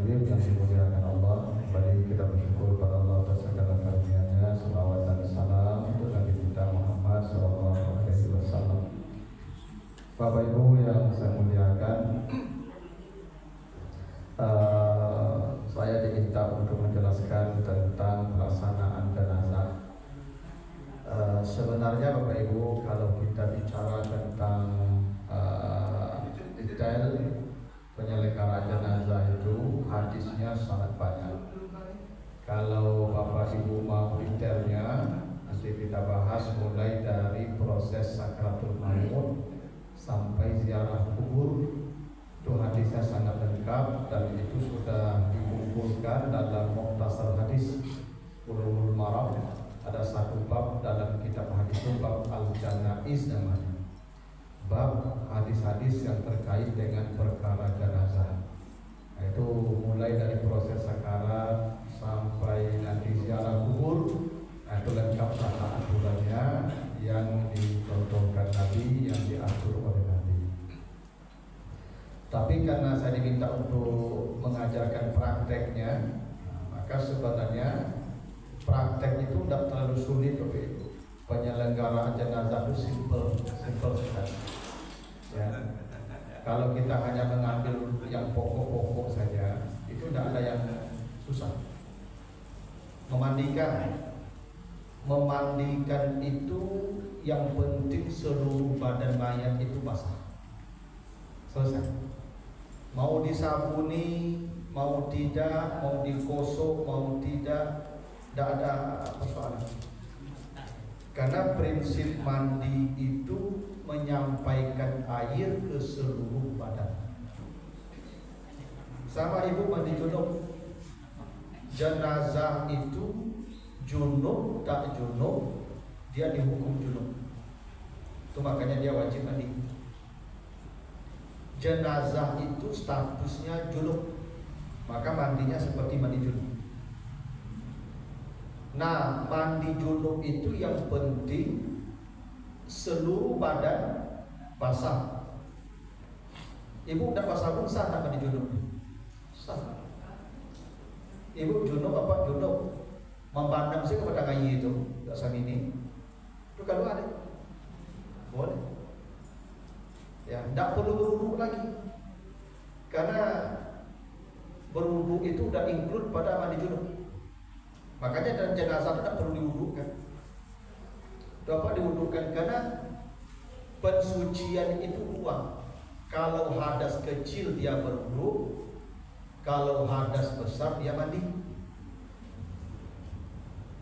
Bismillahirrahmanirrahim. Yang dimuliakan Allah, mari kita bersyukur pada Allah atas segala karunia-Nya. Salawat dan salam untuk Nabi kita Muhammad SAW. Bapak Ibu yang saya muliakan, saya diminta untuk menjelaskan tentang pelaksanaan jenazah. Sebenarnya Bapak Ibu, kalau kita bicara tentang detail penyelenggaraan jenazah itu, hadisnya sangat banyak. Kalau Bapak Ibu mau detailnya, nanti kita bahas mulai dari proses sakratul maut sampai ziarah kubur. Itu hadisnya sangat lengkap dan itu sudah dikumpulkan dalam Mukhtasar Hadis Bulughul Maram. Ada satu bab dalam kitab hadis itu, bab Al-Janaiz namanya. Bab hadis-hadis yang terkait dengan perkara jenazah. Nah, itu mulai dari proses sakarat sampai nanti ziarah kubur. Nah, itu lengkap tata aturannya yang dicontohkan Nabi, yang diatur oleh Nabi. Tapi karena saya diminta untuk mengajarkan prakteknya, maka sebenarnya praktek itu tidak terlalu sulit, Bapak Ibu. Penyelenggaraan jenazah itu simple sekali. Ya. Kalau kita hanya mengambil yang pokok-pokok saja, itu tidak ada yang susah. Memandikan itu yang penting seluruh badan mayat itu basah. Selesai. Mau disabuni, mau tidak, mau digosok, mau tidak ada persoalan. Karena prinsip mandi itu menyampaikan air ke seluruh badan. Sama ibu mandi junub. Jenazah itu junub tak junub, dia dihukum junub. Itu makanya dia wajib mandi. Jenazah itu statusnya junub, maka mandinya seperti mandi junub. Nah, mandi junub itu yang penting seluruh badan basah. Ibu tidak basah pun sah tak mandi junub? Sah. Ibu junub apa junub? Memandang sih kepada kayu itu, tidak samini. Itu kalau ada, boleh. Ya, tidak perlu berwudu lagi, karena berwudu itu sudah include pada mandi junub. Makanya dalam jenazah tidak perlu diwudukan. Dapat diwudukan karena pensucian itu dua. Kalau hadas kecil dia berwudu, kalau hadas besar dia mandi.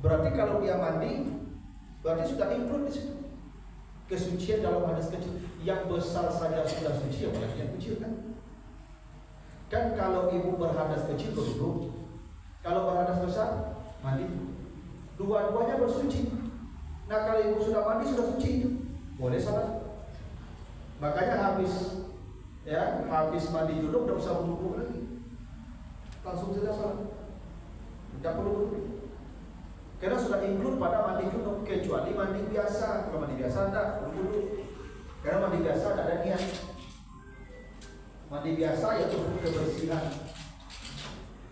Berarti kalau dia mandi, berarti sudah include di situ kesucian dalam hadas kecil. Yang besar saja sudah suci, apalagi yang kecil kan. Dan kalau ibu berhadas kecil berwudu, kalau berhadas besar mandi. Dua-duanya bersuci. Nah, kalau ibu sudah mandi sudah suci, boleh salat. Makanya habis mandi junub tidak usah berwudu lagi, langsung saja salat, tidak perlu berwudu. Karena sudah include pada mandi junub, kecuali mandi biasa. Kalau mandi biasa tidak berwudu, karena mandi biasa tidak ada niat. Mandi biasa ya cukup kebersihan.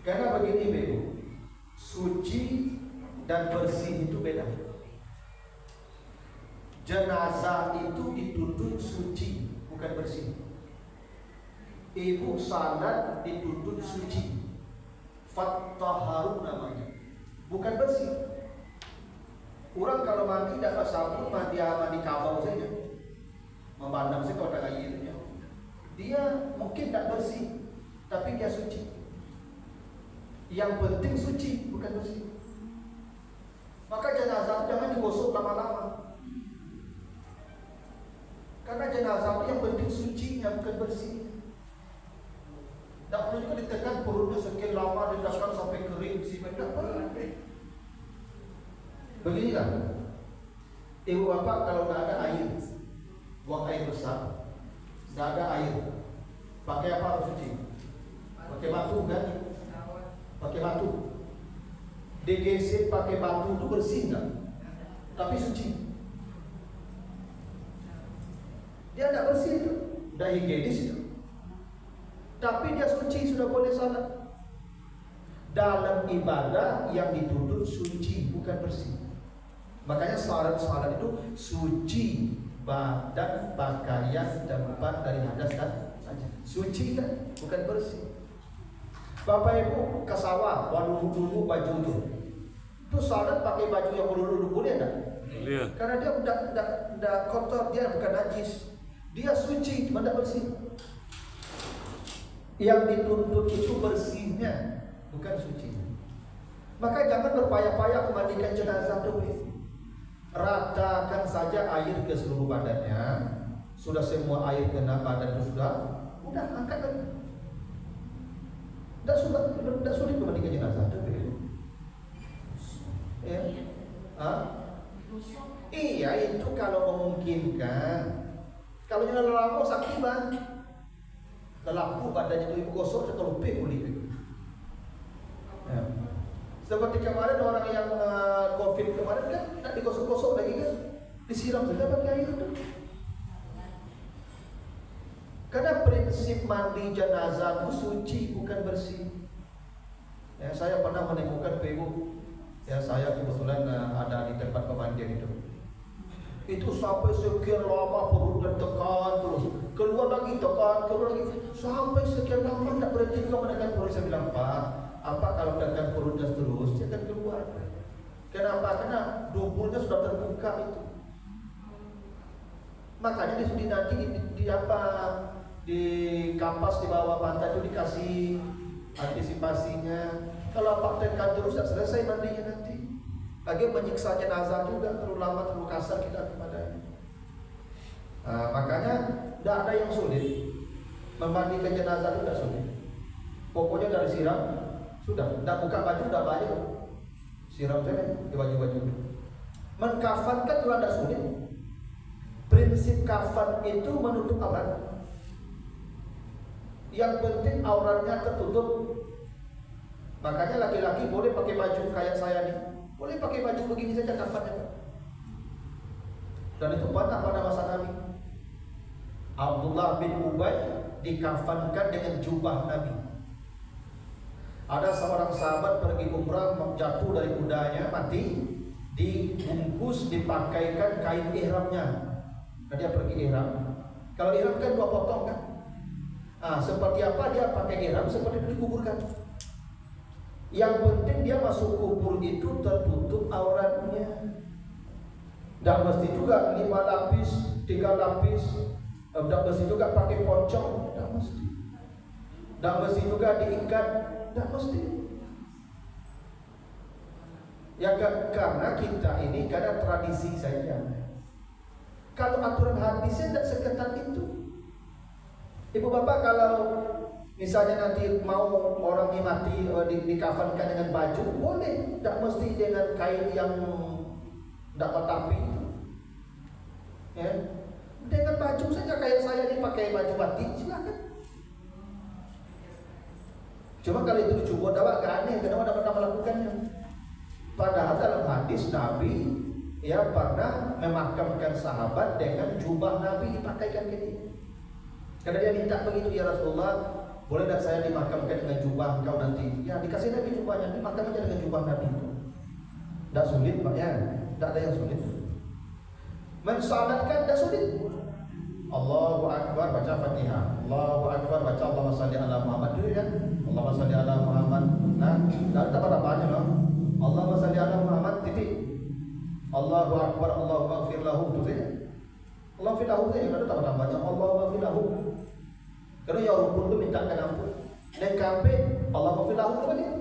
Karena begini Ibu, suci dan bersih itu beda. Jenazah itu dituntut suci, bukan bersih. Ibu salat dituntut suci, fattaharu namanya, bukan bersih. Orang kalau mandi tidak sabun, mandi kabau saja, memandang saja kalau ada airnya, dia mungkin tidak bersih, tapi dia suci. Yang penting suci, bukan bersih. Maka jenazah itu jangan digosok lama-lama, karena jenazah itu yang penting sucinya, bukan bersih. Tidak perlu juga ditekan perutnya sekian lama, ditekan sampai kering, tidak perlu. Beginilah, ibu bapak kalau tidak ada air, buang air besar, tidak ada air, pakai apa harus suci? Pakai batu kan? Pakai batu. DGC pakai batu itu bersih kan? Tapi suci. Dia tidak bersih itu, tidak higienis itu. Tapi dia suci, sudah boleh salat. dalam ibadah yang dituntut suci, bukan bersih. Makanya syarat-syarat itu suci badan, pakaian, tempat dari hadas dan saja. Suci kan, bukan bersih. Bapak Ibu ke sawah, dulu baju itu syarat pakai baju yang dulu boleh enggak? Iya. Karena dia udah kotor, dia bukan najis. Dia suci, cuma tidak bersih. Yang dituntut itu bersihnya, bukan suci. Maka jangan berpayah-payah memandikan jenazah dulu. Ratakan saja air ke seluruh badannya. Sudah semua air kena badan itu udah angkat lagi. Tidak sulit memandikan jenazah dulu. Ya. Iya, itu kalau memungkinkan. Kalau jangan lelaki sakit bang, lelaki badannya itu ibu gosok atau lupa kulit. Ya. Seperti kemarin orang yang COVID kemarin kan tak digosok-gosok lagi kan, disiram saja pakai air itu. Karena prinsip mandi jenazah itu suci, bukan bersih. Ya, saya pernah menemukan ibu, ya saya kebetulan ada di tempat pemandian itu. Itu sampai sekian lama perutnya tekan terus, keluar lagi tekan, keluar lagi, sampai sekian lama tak berhenti menekan perut. Saya bilang, Pak, apa kalau tekan perutnya terus dia akan keluar? Kenapa? Karena dubulnya sudah terbuka itu. Makanya di nanti di kampas di bawah pantai itu dikasih antisipasinya. Kalau apa tekan terus tak selesai mandinya nanti. Lagi menyiksa jenazah juga, terlalu lama, terlalu kasar kita kepadanya. Makanya tidak ada yang sulit. Memandikan jenazah itu tidak sulit. Pokoknya dari siram sudah, tidak buka baju, tidak baju, siram saja di baju-baju. Mengkafankan juga tidak sulit. Prinsip kafan itu menutup aurat. Yang penting auratnya tertutup. Makanya laki-laki boleh pakai baju kayak saya nih, boleh pakai baju begini saja kafannya. Dan itu pernah pada masa Nabi. Abdullah bin Ubay dikafankan dengan jubah Nabi. Ada seorang sahabat pergi umrah, jatuh dari kudanya, mati, dibungkus, dipakaikan kain ihramnya. Nah, dia pergi ihram. Kalau ihram kan 2 potong kan? Seperti apa dia pakai ihram, seperti itu dikuburkan. Yang penting dia masuk kubur itu tertutup auratnya. Tidak mesti juga 5 lapis, 3 lapis. Tidak mesti juga pakai pocong. Tidak mesti. Tidak mesti juga diikat. Tidak mesti. Ya karena kita ini karena tradisi saja. Kalau aturan hadisnya tidak seketat itu. Ibu bapak kalau misalnya nanti mau orang ini mati dikafankan dengan baju, boleh. Tidak mesti dengan kain yang tidak bertapi itu. Ya. Dengan baju saja kayak saya ini pakai baju batik, silakan. Cuma kalau itu dicoba dakwah agak aneh, kenapa tidak pernah melakukannya? Padahal dalam hadis Nabi ya pernah memakamkan sahabat dengan jubah Nabi dipakaikan ke dia. Karena dia minta begitu, ya Rasulullah, boleh tak saya dimakamkan dengan jubah engkau nanti? Ya dikasih Nabi jubahnya, dimakam aja dengan jubah Nabi itu. Tidak sulit Pak ya, tidak ada yang sulit. Mensalatkan tidak sulit. Allahu Akbar baca Fatihah, Allahu Akbar baca Allahumma salli ala Muhammad dulu ya. Allahumma salli ala Muhammad. Nah, dan tak ada banyak loh. Allahumma salli ala Muhammad titik. Allahu Akbar, Allahu maghfir lahu tu saja. Allahu maghfir lahu saja, kalau tak ada banyak Allahu maghfir lahu. Karena ya rukun tu mintakan ampun. Dan kampe Allahu maghfir lahu tu dia.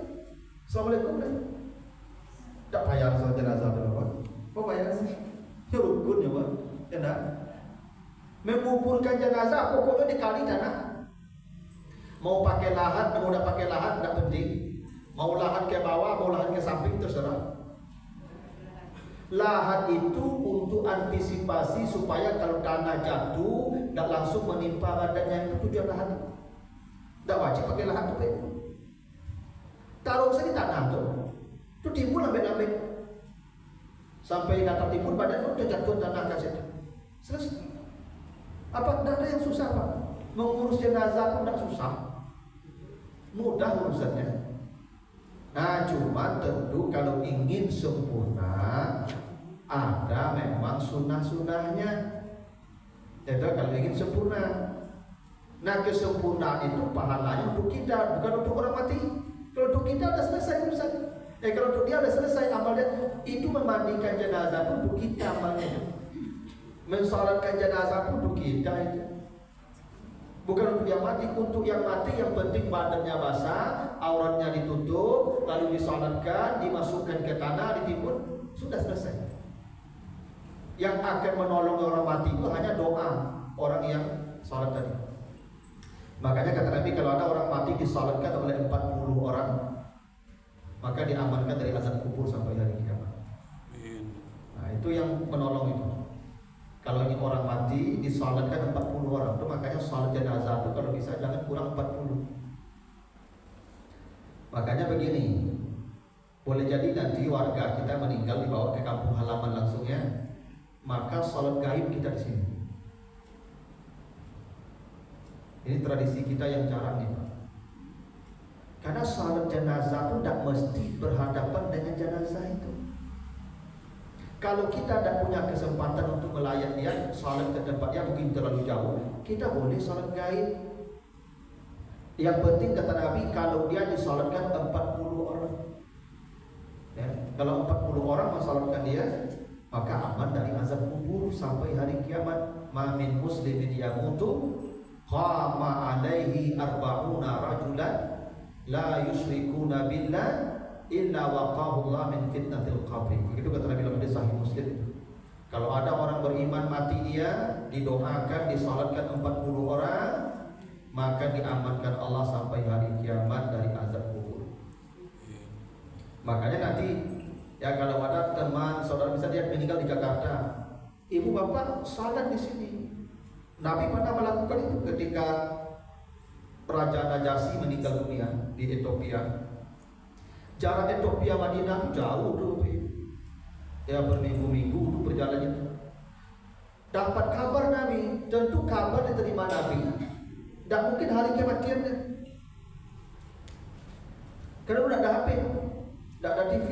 Assalamualaikum dah. Tak payah solat jenazah tu apa. Apa payah sih? Ya rukun ya Pak. Ya nak. Menguburkan jenazah pokoknya dikali tanah. Mau pakai lahat, mau tidak pakai lahat tidak penting. Mau lahat ke bawah, mau lahat ke samping terserah. Lahat itu untuk antisipasi supaya kalau tanah jatuh tidak langsung menimpa badannya, itu tujuan lahat. Tidak wajib pakai lahat itu. Taruh saja di tanah itu timbul ambil-ambil. Sampai datang timbul badan itu jatuh tanah kasih. Selesai. Apa tidak ada yang susah Pak? Mengurus jenazah pun tidak susah, mudah urusannya. Nah, cuma tentu kalau ingin sempurna ada memang sunnah-sunnahnya. Jadi kalau ingin sempurna, nah kesempurnaan itu pahalanya untuk kita, bukan untuk orang mati. Kalau untuk kita sudah selesai urusan. Kalau untuk dia sudah selesai amalnya, itu memandikan jenazah pun untuk kita amalnya. Mensalatkan jenazah pun untuk kita itu. Bukan untuk yang mati. Untuk yang mati yang penting badannya basah, auratnya ditutup, lalu disalatkan, dimasukkan ke tanah, ditimbun, sudah selesai. Yang akan menolong orang mati itu hanya doa orang yang salat tadi. Makanya kata Nabi, kalau ada orang mati disalatkan oleh 40 orang, maka diamankan dari azab kubur sampai hari kiamat. Nah, itu yang menolong itu. Kalau ini orang mati disalatkan 40 orang, itu makanya salat jenazah itu kalau bisa jangan kurang 40. Makanya begini, boleh jadi nanti warga kita meninggal dibawa ke kampung halaman langsung ya, maka salat gaib kita di sini. Ini tradisi kita yang jarang nih Pak. Karena salat jenazah itu tidak mesti berhadapan dengan jenazah itu. Kalau kita tidak punya kesempatan untuk melayat dia, salat ke tempat yang mungkin terlalu jauh, kita boleh salat gaib. Yang penting kata Nabi, kalau dia disalatkan 40 orang ya, kalau 40 orang mensalatkan dia, maka aman dari azab kubur sampai hari kiamat. Ma min muslimin yamutu qama alaihi arba'una rajulan la yusyrikuna billah illa waqahu Allah min fitnatil qabri. Begitu kata Nabi dalam hadis sahih Muslim. Kalau ada orang beriman mati dia, didoakan, disalatkan 40 orang, maka diamankan Allah sampai hari kiamat dari azab kubur. Makanya nanti ya kalau ada teman saudara bisa dia meninggal di Jakarta, ibu bapak salat di sini. Nabi pernah melakukan itu ketika Raja Najasyi meninggal dunia di Ethiopia. Jarak Ethiopia Madinah jauh dulu, ya berminggu-minggu untuk perjalanannya. Dapat kabar Nabi, tentu kabar diterima Nabi. Tak mungkin hari kematiannya. Karena udah ada HP, tidak ada TV.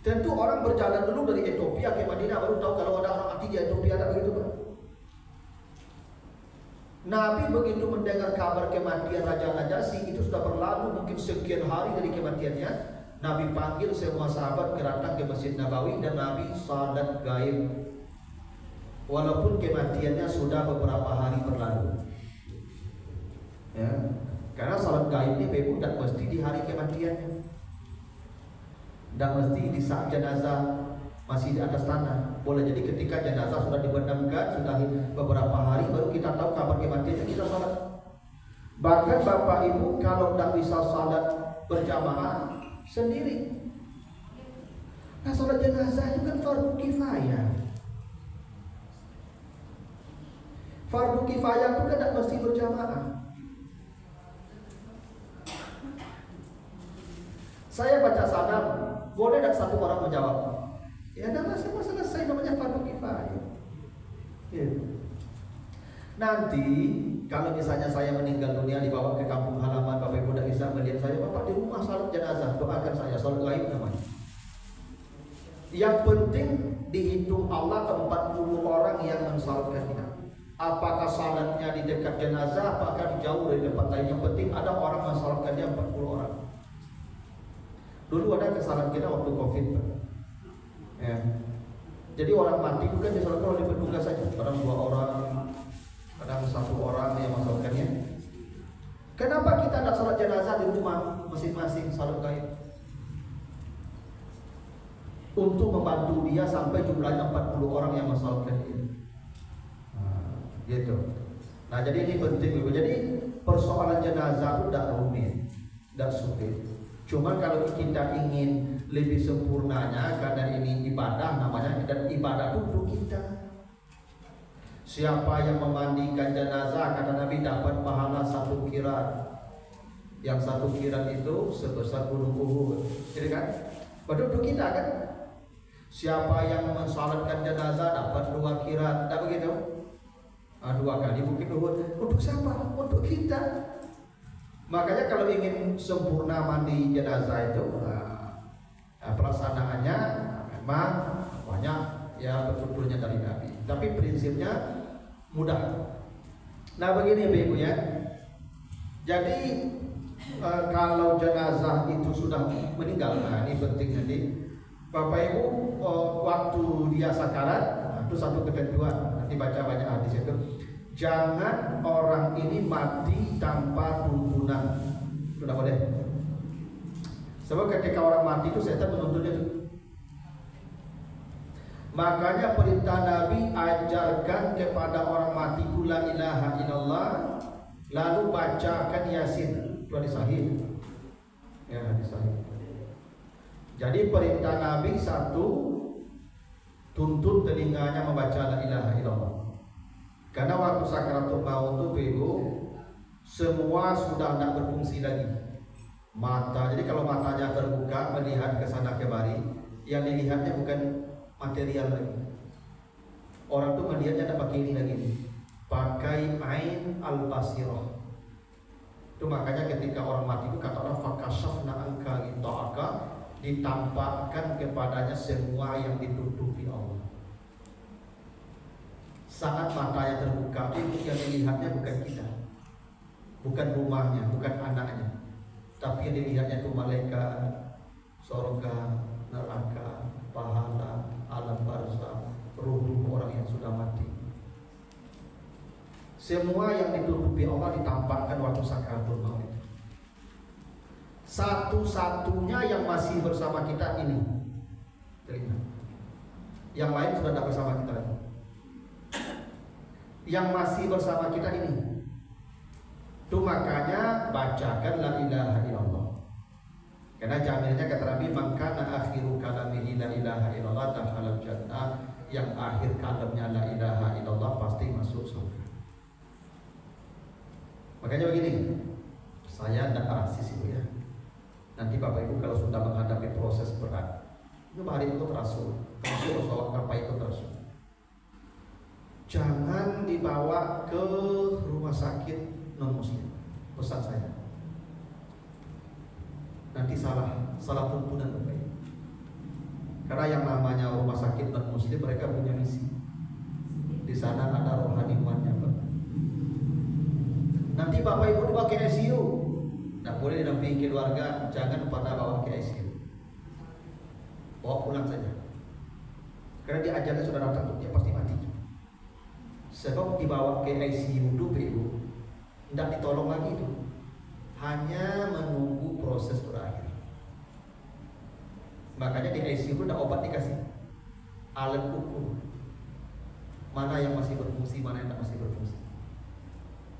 Tentu orang berjalan dulu dari Ethiopia ke Madinah baru tahu kalau ada orang mati di Ethiopia, ada begitu Pak. Nabi begitu mendengar kabar kematian Raja Najasyi, itu sudah berlalu mungkin sekian hari dari kematiannya. Nabi panggil semua sahabat datang ke Masjid Nabawi dan Nabi salat gaib. Walaupun kematiannya sudah beberapa hari berlalu. Ya, karena salat gaib ini memang tidak mesti di hari kematiannya. Tidak mesti di saat jenazah masih di atas tanah. Boleh jadi ketika jenazah sudah dibenamkan, sudah beberapa hari baru kita tahu kabar kematiannya, kita salat. Bahkan Bapak Ibu kalau tidak bisa salat berjamaah sendiri. Nah, salat jenazah itu kan fardu kifayah. Fardu kifayah itu kan tidak mesti berjamaah. Saya baca salam, boleh tidak satu orang menjawab? Ya, ada masalah selesai, namanya fardu kifayah. Ya. Nanti kalau misalnya saya meninggal dunia dibawa ke kampung halaman, Bapak Ibu tidak bisa melihat saya, Bapak di rumah salat jenazah, doakan saya, salat gaib namanya. Yang penting dihitung Allah 40 orang yang mensalatkan kita. Apakah salatnya di dekat jenazah, apakah di jauh dari tempat lain, yang penting ada orang mensalatkan dia 40 orang. Dulu ada kesalahan kita waktu Covid, ya. Jadi orang mati bukan disalatkan oleh petugas saja, kadang 2 orang, kadang 1 orang yang mensalatkannya. Kenapa kita tidak salat jenazah di rumah masing-masing salat gaib? Untuk membantu dia sampai jumlahnya 40 orang yang mensalatkan dia. Nah, gitu. Nah, jadi ini penting. Jadi persoalan jenazah itu tidak rumit, tidak sulit. Cuma kalau kita ingin lebih sempurnanya, karena ini ibadah namanya, dan ibadah itu untuk kita. Siapa yang memandikan jenazah, kata Nabi, dapat pahala 1 qirat. Yang 1 qirat itu sebesar gunung Uhud. Jadi kan? Padahal untuk kita kan. Siapa yang mensalatkan jenazah dapat 2 qirat. Tak begitu? 2 kali mungkin Uhud. Untuk siapa? Untuk kita. Makanya kalau ingin sempurna mandi jenazah itu pelaksanaannya memang banyak ya betul-betulnya dari Nabi. Tapi prinsipnya mudah. Nah begini Ibu ya. Jadi kalau jenazah itu sudah meninggal, nah ini penting nanti Bapak Ibu waktu dia sakarat, itu satu ketentuan. Nanti baca banyak hadis itu. Jangan orang ini mati tanpa tuntunan. Sudah boleh. Sebab ketika orang mati itu setan menuntunnya itu. Makanya perintah Nabi ajarkan kepada orang mati la ilaha illallah, lalu bacakan Yasin. Itu hadis sahih. Ya, hadis sahih. Jadi perintah Nabi satu, tuntut telinganya membaca la ilaha illallah. Karena waktu sakaratul maut itu Ibu, semua sudah tidak berfungsi lagi. Mata, jadi kalau matanya terbuka melihat ke sana kemari, yang dilihatnya bukan material lagi. Orang tuh melihatnya tidak pakai ini lagi, pakai ain al-basirah. Itu makanya ketika orang mati itu kata orang fakashafna anka ghita'aka, ditampakkan kepadanya semua yang ditutupi Allah. Saat matanya terbuka, itu yang dilihatnya bukan kita, bukan rumahnya, bukan anaknya, tapi yang dilihatnya itu malaikat, surga, neraka, pahala, alam barzakh, ruh orang yang sudah mati. Semua yang ditutupi Allah ditampakkan waktu sakaratul maut. Satu-satunya yang masih bersama kita ini telinga. Yang lain sudah tidak bersama kita lagi. Yang masih bersama kita ini. Itu makanya bacakan la ilaha illallah. Karena jaminannya kata Nabi, "Maka akhiru kalamihi la ilaha illallah dakhala jannah." Yang akhir kalamnya la ilaha illallah pasti masuk surga. Makanya begini, saya tidak rasis Ibu ya. Nanti Bapak Ibu kalau sudah menghadapi proses berat, itu hari ikut rasul, termasuk sholat apa ikut rasul. Jangan dibawa ke rumah sakit non muslim, pesan saya. Nanti salah tuntunan Bapak Ibu. Karena yang namanya rumah sakit non muslim mereka punya misi. Di sana ada rohaniwannya Pak. Nanti Bapak Ibu dibawa ke ICU, tidak boleh didampingi keluarga, jangan pada bawa ke ICU. Bawa pulang saja. Karena dia ajalnya sudah datang, dia pasti mati. Sebab dibawa ke ICU dulu Ibu, tidak ditolong lagi itu, hanya menunggu proses berakhir. Makanya di ICU itu tidak obat dikasih, alat ukur mana yang masih berfungsi, mana yang tidak masih berfungsi.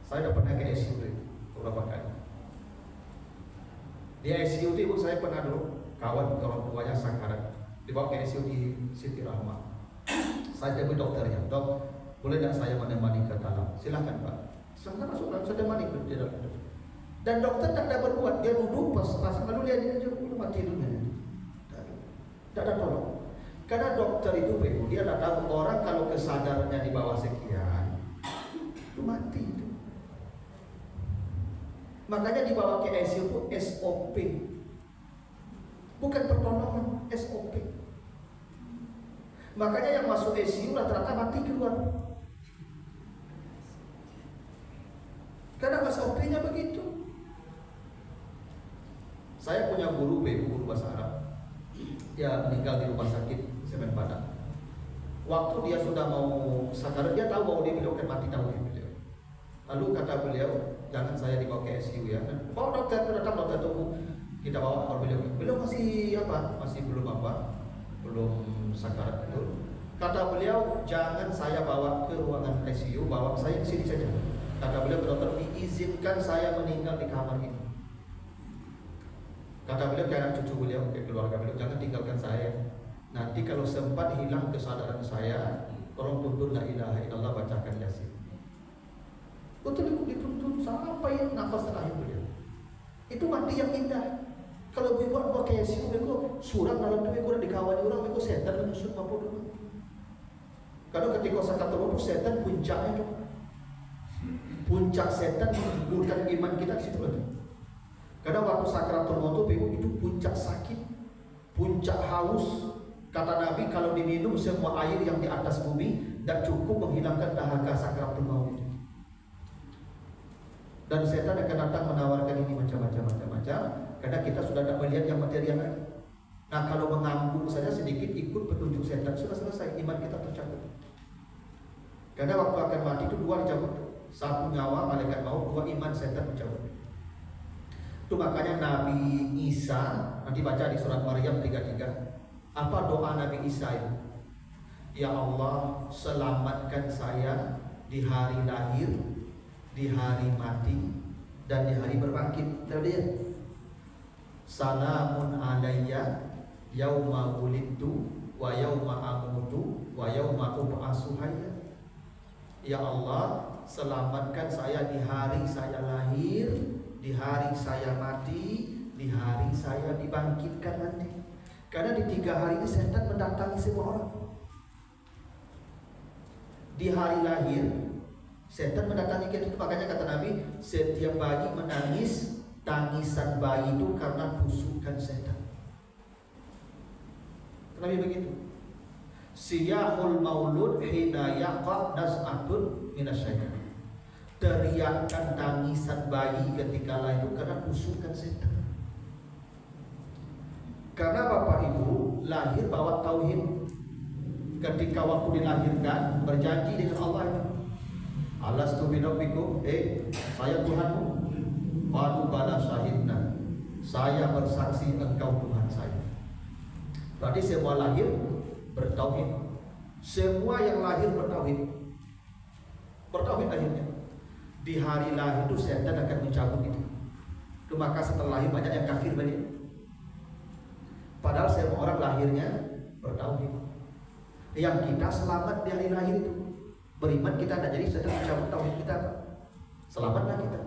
Saya sudah pernah ke ICU beberapa kali. Di ICU itu Ibu saya pernah dulu kawan orang tuanya sakarat, dibawa ke ICU di Siti Rahmah. Saya temui dokternya, "Dok, boleh tidak saya menemani ke dalam?" "Silakan Pak." Saya masuk dalam, saya temani di dalam. Dan dokter tak ada berbuat, dia duduk pas lalu lihat dia udah mati dunia. Tidak ada tolong. Karena dokter itu Ibu, dia tidak tahu orang kalau kesadarannya di bawah sekian itu mati itu. Makanya dibawa ke ICU itu SOP, bukan pertolongan, SOP. Makanya yang masuk ICU rata-rata mati keluar. Karena SOP-nya begitu. Saya punya guru bahasa Arab. Dia meninggal di rumah sakit Semen Padang. Waktu dia sudah mau sakarat, dia tahu bahwa dia beliau akan mati tahu beliau. Lalu kata beliau, "Jangan saya dibawa ke ICU ya." Bawa dokter, datang dokter tunggu. Kita bawa beliau. Beliau masih apa? Masih belum belum sakarat itu. Kata beliau, "Jangan saya bawa ke ruangan ICU, bawa saya ke sini saja." Kata beliau ke dokter, "Diizinkan saya meninggal di kamar ini." Kata beliau ke anak cucu beliau, ke keluarga beliau, "Jangan tinggalkan saya. Nanti kalau sempat hilang kesadaran saya, tolong tuntun la ilaha illallah, bacakan Yasin." Betul Ibu, dituntun sampai nafas terakhir beliau. Itu mati yang indah. Kalau gue buat pakai ICU, gue surat dalam tubuh gue dikawani orang, gue setan menyusun apa dulu. Karena ketika sakaratul maut setan puncaknya itu, puncak setan menggugurkan iman kita di situ. Karena waktu sakratul maut itu puncak sakit, puncak haus. Kata Nabi, kalau diminum semua air yang di atas bumi tidak cukup menghilangkan dahaga sakratul maut. Dan setan akan datang menawarkan ini macam-macam, karena kita sudah tidak melihat yang material lagi. Nah, kalau mengambil saja sedikit ikut petunjuk setan, sudah selesai, iman kita tercabut. Karena waktu akan mati itu dua dicabut, satu nyawa malaikat maut, dua iman setan dicabut. Itu makanya Nabi Isa, nanti baca di surat Maryam 33, apa doa Nabi Isa itu? Ya Allah, selamatkan saya di hari lahir, di hari mati, dan di hari berbangkit. Tadi ya, salamun alayya yauma wulidtu wa yauma amutu wa yauma ub'atsu hayya. Ya Allah, selamatkan saya di hari saya lahir, di hari saya mati, di hari saya dibangkitkan nanti. Karena di 3 hari ini setan mendatangi semua orang. Di hari lahir setan mendatangi kita, makanya kata Nabi, setiap bayi menangis, tangisan bayi itu karena tusukan setan. Nabi begitu. Siyahul maulud hina yaqa nas'atun minasyaitan. Teriakan tangisan bayi ketika lahir itu karena tusukan setan. Karena Bapak Ibu lahir bawa tauhid. Ketika waktu dilahirkan berjanji dengan Allah itu, alastu birabbikum, saya Tuhanmu. Qalu bala syahidna, saya bersaksi engkau Tuhan saya. Berarti semua lahir bertauhid. Semua yang lahir bertauhid. Bertauhid akhirnya. Di hari lahir itu setan akan mencabut itu. Maka setelah lahir banyak yang kafir banyak. Padahal semua orang lahirnya bertauhid. Yang kita selamat di hari lahir itu beriman, kita tidak jadi setan mencabut tauhid kita, selamatlah kita.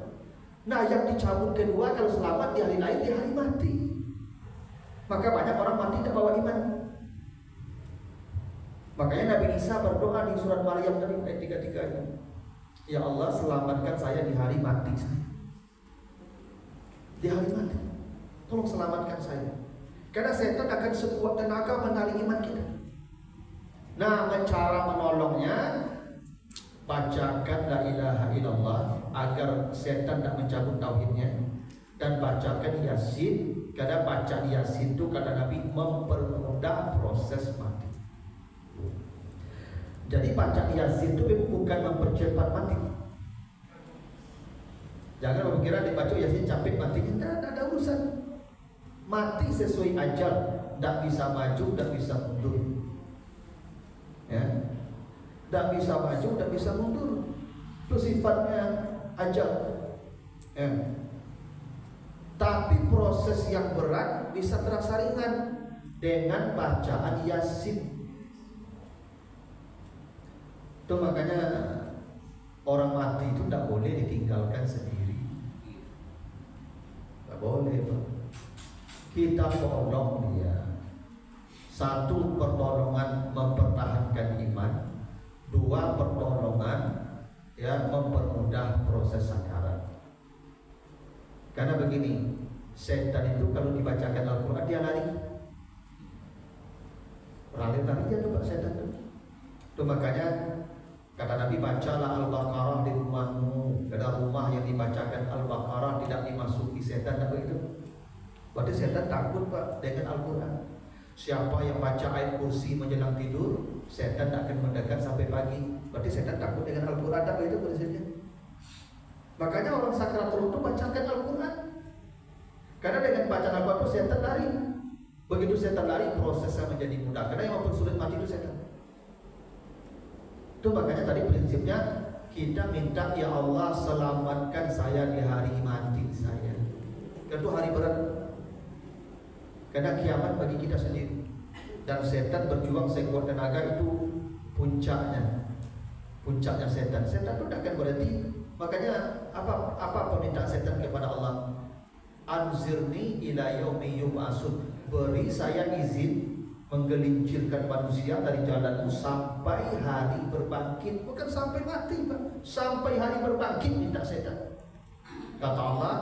Nah, yang dicabut kedua kalau selamat di hari lahir, di hari mati. Maka banyak orang mati tidak bawa iman. Makanya Nabi Isa berdoa di surat Maryam tadi ayat 33 ini, ya Allah, selamatkan saya di hari mati saya. Di hari mati, tolong selamatkan saya. Karena setan akan sekuat tenaga menarik iman kita. Nah, cara menolongnya, bacakan la ilaha illallah agar setan tak mencabut tauhidnya, dan bacakan Yasin, karena baca Yasin itu kata Nabi mempermudah proses mati. Jadi baca Yasin itu bukan mempercepat mati. Jangan berkira dibaca Yasin capek matinya, tidak ada urusan. Mati sesuai ajal, tidak bisa maju, tidak bisa mundur. Ya, tidak bisa maju, tidak bisa mundur. Itu sifatnya ajal. Ya. Tapi proses yang berat bisa terasa ringan dengan bacaan Yasin. Itu makanya orang mati itu tidak boleh ditinggalkan sendiri. Tidak boleh, Pak. Kita tolong dia. Satu, pertolongan mempertahankan iman. Dua, pertolongan ya mempermudah proses sakarat. Karena begini, setan itu kalau dibacakan Al-Quran dia lari. Lari dia tuh Pak, setan itu. Itu makanya kata Nabi, bacalah Al-Baqarah di rumahmu. Karena rumah yang dibacakan Al-Baqarah tidak dimasuki setan, tak begitu. Berarti setan takut Pak dengan Al-Quran. Siapa yang baca ayat kursi menjelang tidur, setan tak akan mendekat sampai pagi. Berarti setan takut dengan Al-Quran, tak begitu prinsipnya. Makanya orang sakratul maut bacakan Al-Quran. Karena dengan bacaan Al-Quran itu setan lari. Begitu setan lari, prosesnya menjadi mudah. Karena yang mempersulit mati itu setan. Itu makanya tadi prinsipnya kita minta, ya Allah, selamatkan saya di hari mati saya. Itu hari berat. Karena kiamat bagi kita sendiri. Dan setan berjuang sekuat tenaga, itu puncaknya. Puncaknya setan. Setan itu tidak akan berhenti. Makanya apa permintaan setan kepada Allah? Anzirni ila yaumi yub'atsun. Beri saya izin menggelincirkan manusia dari jalanmu sampai hari berbangkit. Bukan sampai mati, Pak. Sampai hari berbangkit minta setan. Kata Allah,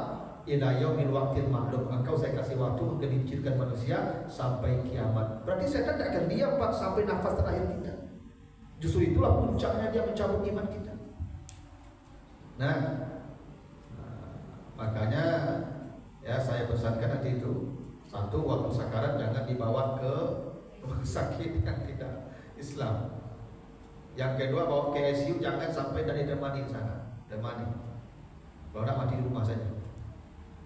ila yaumil waqtil ma'lum, engkau saya kasih waktu menggelincirkan manusia sampai kiamat. Berarti setan tidak akan diam Pak sampai nafas terakhir kita. Justru itulah puncaknya dia mencabut iman kita. Nah, makanya ya saya pesankan nanti itu, satu, waktu sakarat jangan dibawa ke rumah sakit yang tidak Islam. Yang kedua, bawa ke ICU jangan sampai dari demani di sana, demani. Kalau nak mati di rumah saja,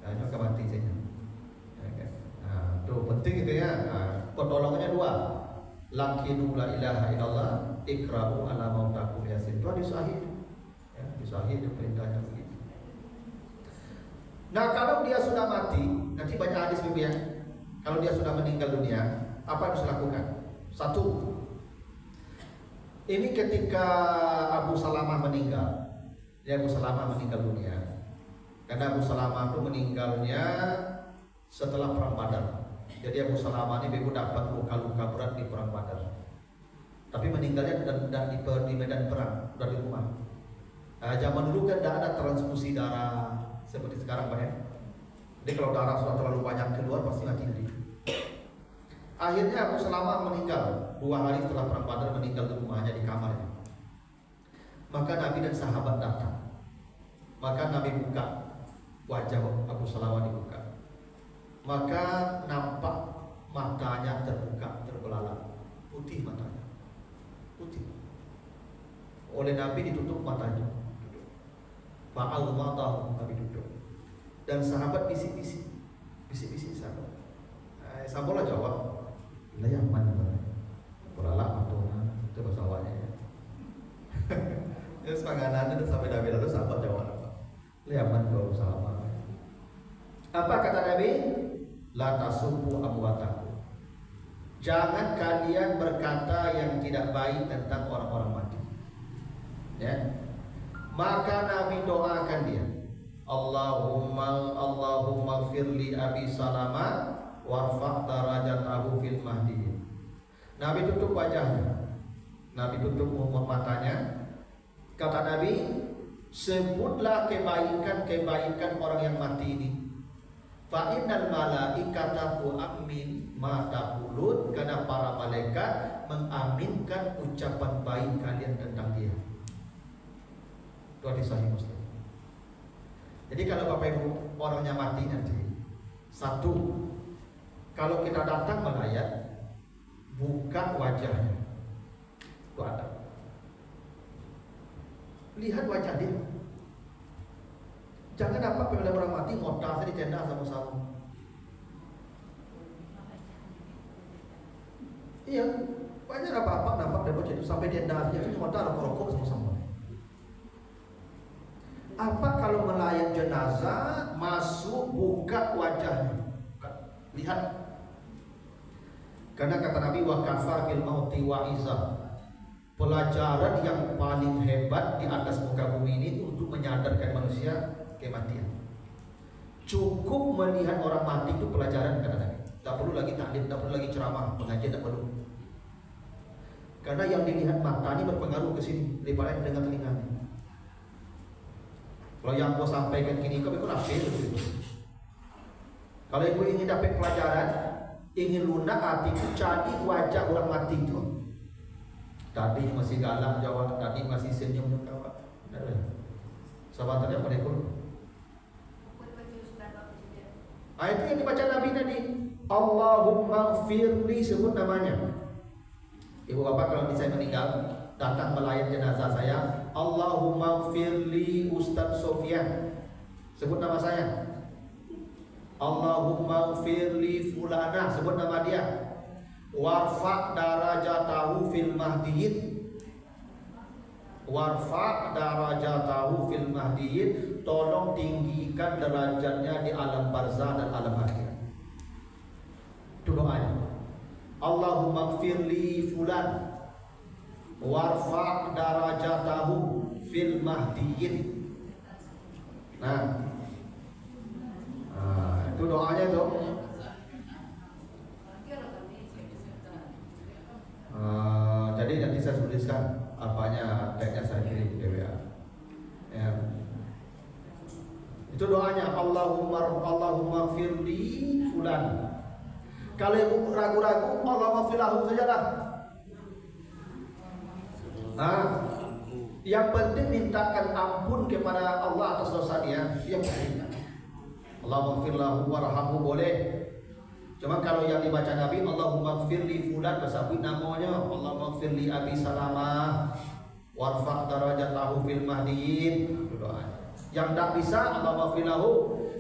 hanya akan mati saja. Nah, itu penting itu ya. Pertolongannya dua, lakinu la ilaha illallah, ikra'u ala mautakum yasin. Itu hadis sahih. Ya, hadis sahih itu perintahnya begitu. Nah, kalau dia sudah mati, nanti banyak hadis ya. Kalau dia sudah meninggal dunia, apa yang harus dilakukan? Satu, ini ketika Abu Salamah meninggal, Abu Salamah meninggal dunia. Karena Abu Salamah itu meninggalnya setelah perang Badar. Jadi Abu Salamah ini baru dapat luka-luka berat di perang Badar. Tapi meninggalnya di medan perang, sudah di rumah. Zaman dulu kan tidak ada transfusi darah seperti sekarang Pak ya. Jadi kalau darah sudah terlalu banyak keluar pasti mati nanti. Akhirnya Abu Salamah meninggal 2 hari setelah perang Badar, meninggal di rumahnya di kamarnya. Maka Nabi dan sahabat datang. Maka Nabi buka wajah Abu Salamah, dibuka. Maka nampak matanya terbuka, terbelalak, putih matanya, putih. Oleh Nabi ditutup matanya. Fa'al-matahu, Nabi duduk. Dan sahabat bisik-bisik sahabat. Sahabatlah jawab, "La yang mana?" Belalak matanya, itu bahasa awalnya ya. Ya sepanganan itu sampai Nabi lalu sahabat jawab apa? "La yang mana Abu Salamah?" Apa kata Nabi? La tasubbu amwatakum. Jangan kalian berkata yang tidak baik tentang orang-orang mati. Ya. Maka Nabi doakan dia, Allahumma firli Abi Salamah warfa' darajatahu fil mahdi. Nabi tutup wajahnya, Nabi tutup matanya. Kata Nabi, sebutlah kebaikan orang yang mati ini. Fa innal malaikata tu'min ma taqulun, karena para malaikat mengaminkan ucapan baik kalian tentang dia. Itu hadis sahih Muslim. Jadi kalau Bapak Ibu orangnya mati nanti, satu, kalau kita datang melayat, buka wajahnya. Itu ada. Lihat wajah dia. Jangan dapat bila orang mati ngotak di tenda sama-sama. Iya, banyak apa-apa nampak dapat itu sampai tenda aja itu ngotak rokok sama-sama. Apa kalau melayat jenazah masuk buka wajahnya? Lihat. Karena kata Nabi wa kafa bil mauti wa iza. Pelajaran yang paling hebat di atas muka bumi ini untuk menyadarkan manusia kematian. Cukup melihat orang mati itu pelajaran kata Nabi. Tak perlu lagi taklim, tak perlu lagi ceramah, pengajian tak perlu. Karena yang dilihat mata ini berpengaruh ke sini daripada yang mendengar telinganya. Kalau yang kau sampaikan kini kau ikut apa itu? Kalau ibu ingin dapat pelajaran, ingin lunak hati, cari wajah orang mati itu. Tadi masih galak jawab, tadi masih senyum jawab. Sahabatnya pada ikut. Itu yang dibaca Nabi tadi. Allahumma firli, sebut namanya. Ibu bapak kalau saya meninggal, datang melayat jenazah saya, Allahumma firli Ustaz Sofyan, sebut nama saya. Allahumma firli fulana, sebut nama dia. Warfa' darajatahu fil mahdiyin, warfa' darajatahu fil mahdiyin, tolong tinggikan derajatnya di alam barzah dan alam akhir. Itu doanya. Allahumma firli fulan warfa' darajatahu fil mahdiyin. Nah, itu doanya tuh. Jadi nanti saya tuliskan apanya, tagnya saya kirim ke WA. Ya. Itu doanya. doanya Allahumma firli fulan. Kalau ibu ragu-ragu, Allahumma firlahu saja dah. Yang penting mintakan ampun kepada Allah atas dosa dia. Yang penting. Allahumma firlahu warhamhu boleh. Cuma kalau yang dibaca Nabi, Allahumma firli fulan, bersabit namanya, Allahumma firli Abi Salamah, warfa' darajatahu fil mahdiin. Doa. Yang tak bisa, Allahumma firlahu.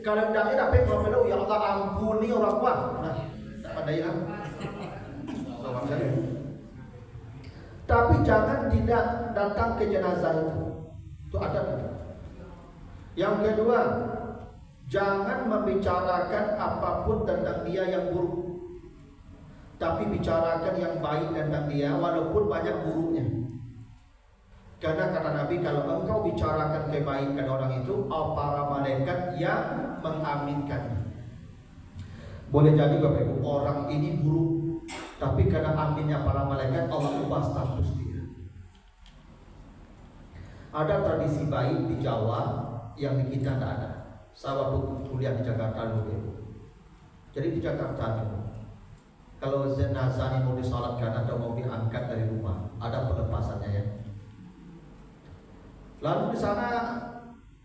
Kalau tidak dapat firlahu, ya Allah ampuni orang kuat. Nah, tak pandai lah. Tapi jangan tidak datang ke jenazah itu. Itu adab. Yang kedua, jangan membicarakan apapun tentang dia yang buruk, tapi bicarakan yang baik tentang dia walaupun banyak buruknya. Karena kata Nabi, kalau engkau bicarakan kebaikan orang itu, para malaikat yang mengaminkan. Boleh jadi Bapak Ibu, orang ini buruk, tapi karena aminnya para malaikat, Allah ubah status dia. Ada tradisi baik di Jawa yang di kita tidak ada. Saya waktu kuliah di Jakarta dulu. Jadi di Jakarta dulu, kalau jenazah ini mau disalatkan atau mau diangkat dari rumah, ada pelepasannya ya. Lalu di sana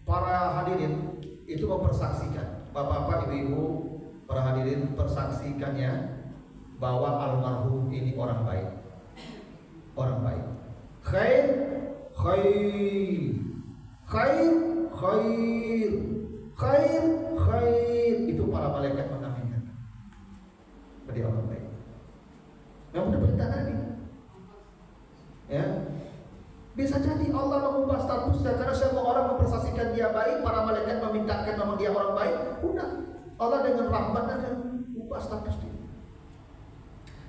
para hadirin itu mempersaksikan, bapak-bapak, ibu-ibu, para hadirin persaksikannya bahwa almarhum ini orang baik, orang baik. Khair, khair, khair, khair. Khair, khair, itu para malaikat mengaminkan. Berarti orang baik. Yang udah perintah Nabi. Ya, bisa jadi Allah mengubah statusnya karena semua orang mempersaksikan dia baik, para malaikat memintakan nama dia orang baik. Udah, Allah dengan rahmatnya dan ubah status dia.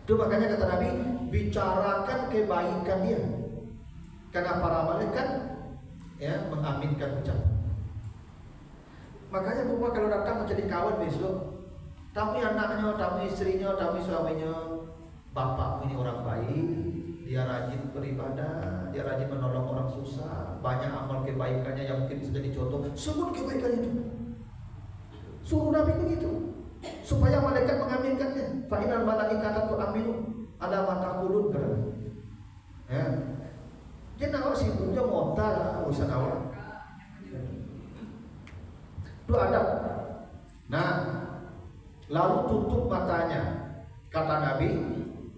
Itu makanya kata Nabi, bicarakan kebaikan dia. Karena para malaikat ya mengaminkan ucapan. Makanya bapak kalau datang menjadi kawan besok, tamu anaknya, tamu istrinya, tamu suaminya, bapak ini orang baik, dia rajin beribadah, dia rajin menolong orang susah, banyak amal kebaikannya yang mungkin bisa jadi contoh. Sebut kebaikan itu, suruh Nabi begitu, supaya malaikat mengaminkannya. Fa'inal malaikata tu'aminu ala ma taqulun. Ya, dia nawar sibuknya monta urusan awal. Itu adab. Nah, lalu tutup matanya. Kata Nabi,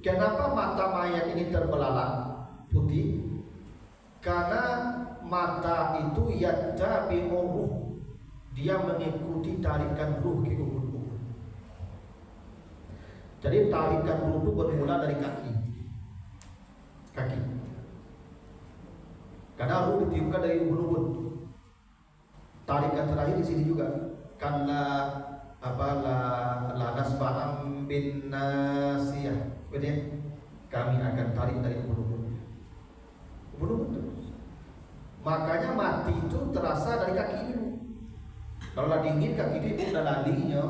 kenapa mata mayat ini terbelalak putih? Karena mata itu yattabi'u ruh, dia mengikuti tarikan ruh ke ubun-ubun. Jadi tarikan ruh itu bermula dari kaki. Kaki. Karena ruh ditiupkan dari ubun-ubun. Tarikan terakhir di sini juga karena la nasfa'am bin nasiyah. Betul? Kami akan tarik dari ubun-ubun. Ubun-ubun. Makanya mati itu terasa dari kaki ibu. Kalau lah dingin kaki ibu udah lalinya,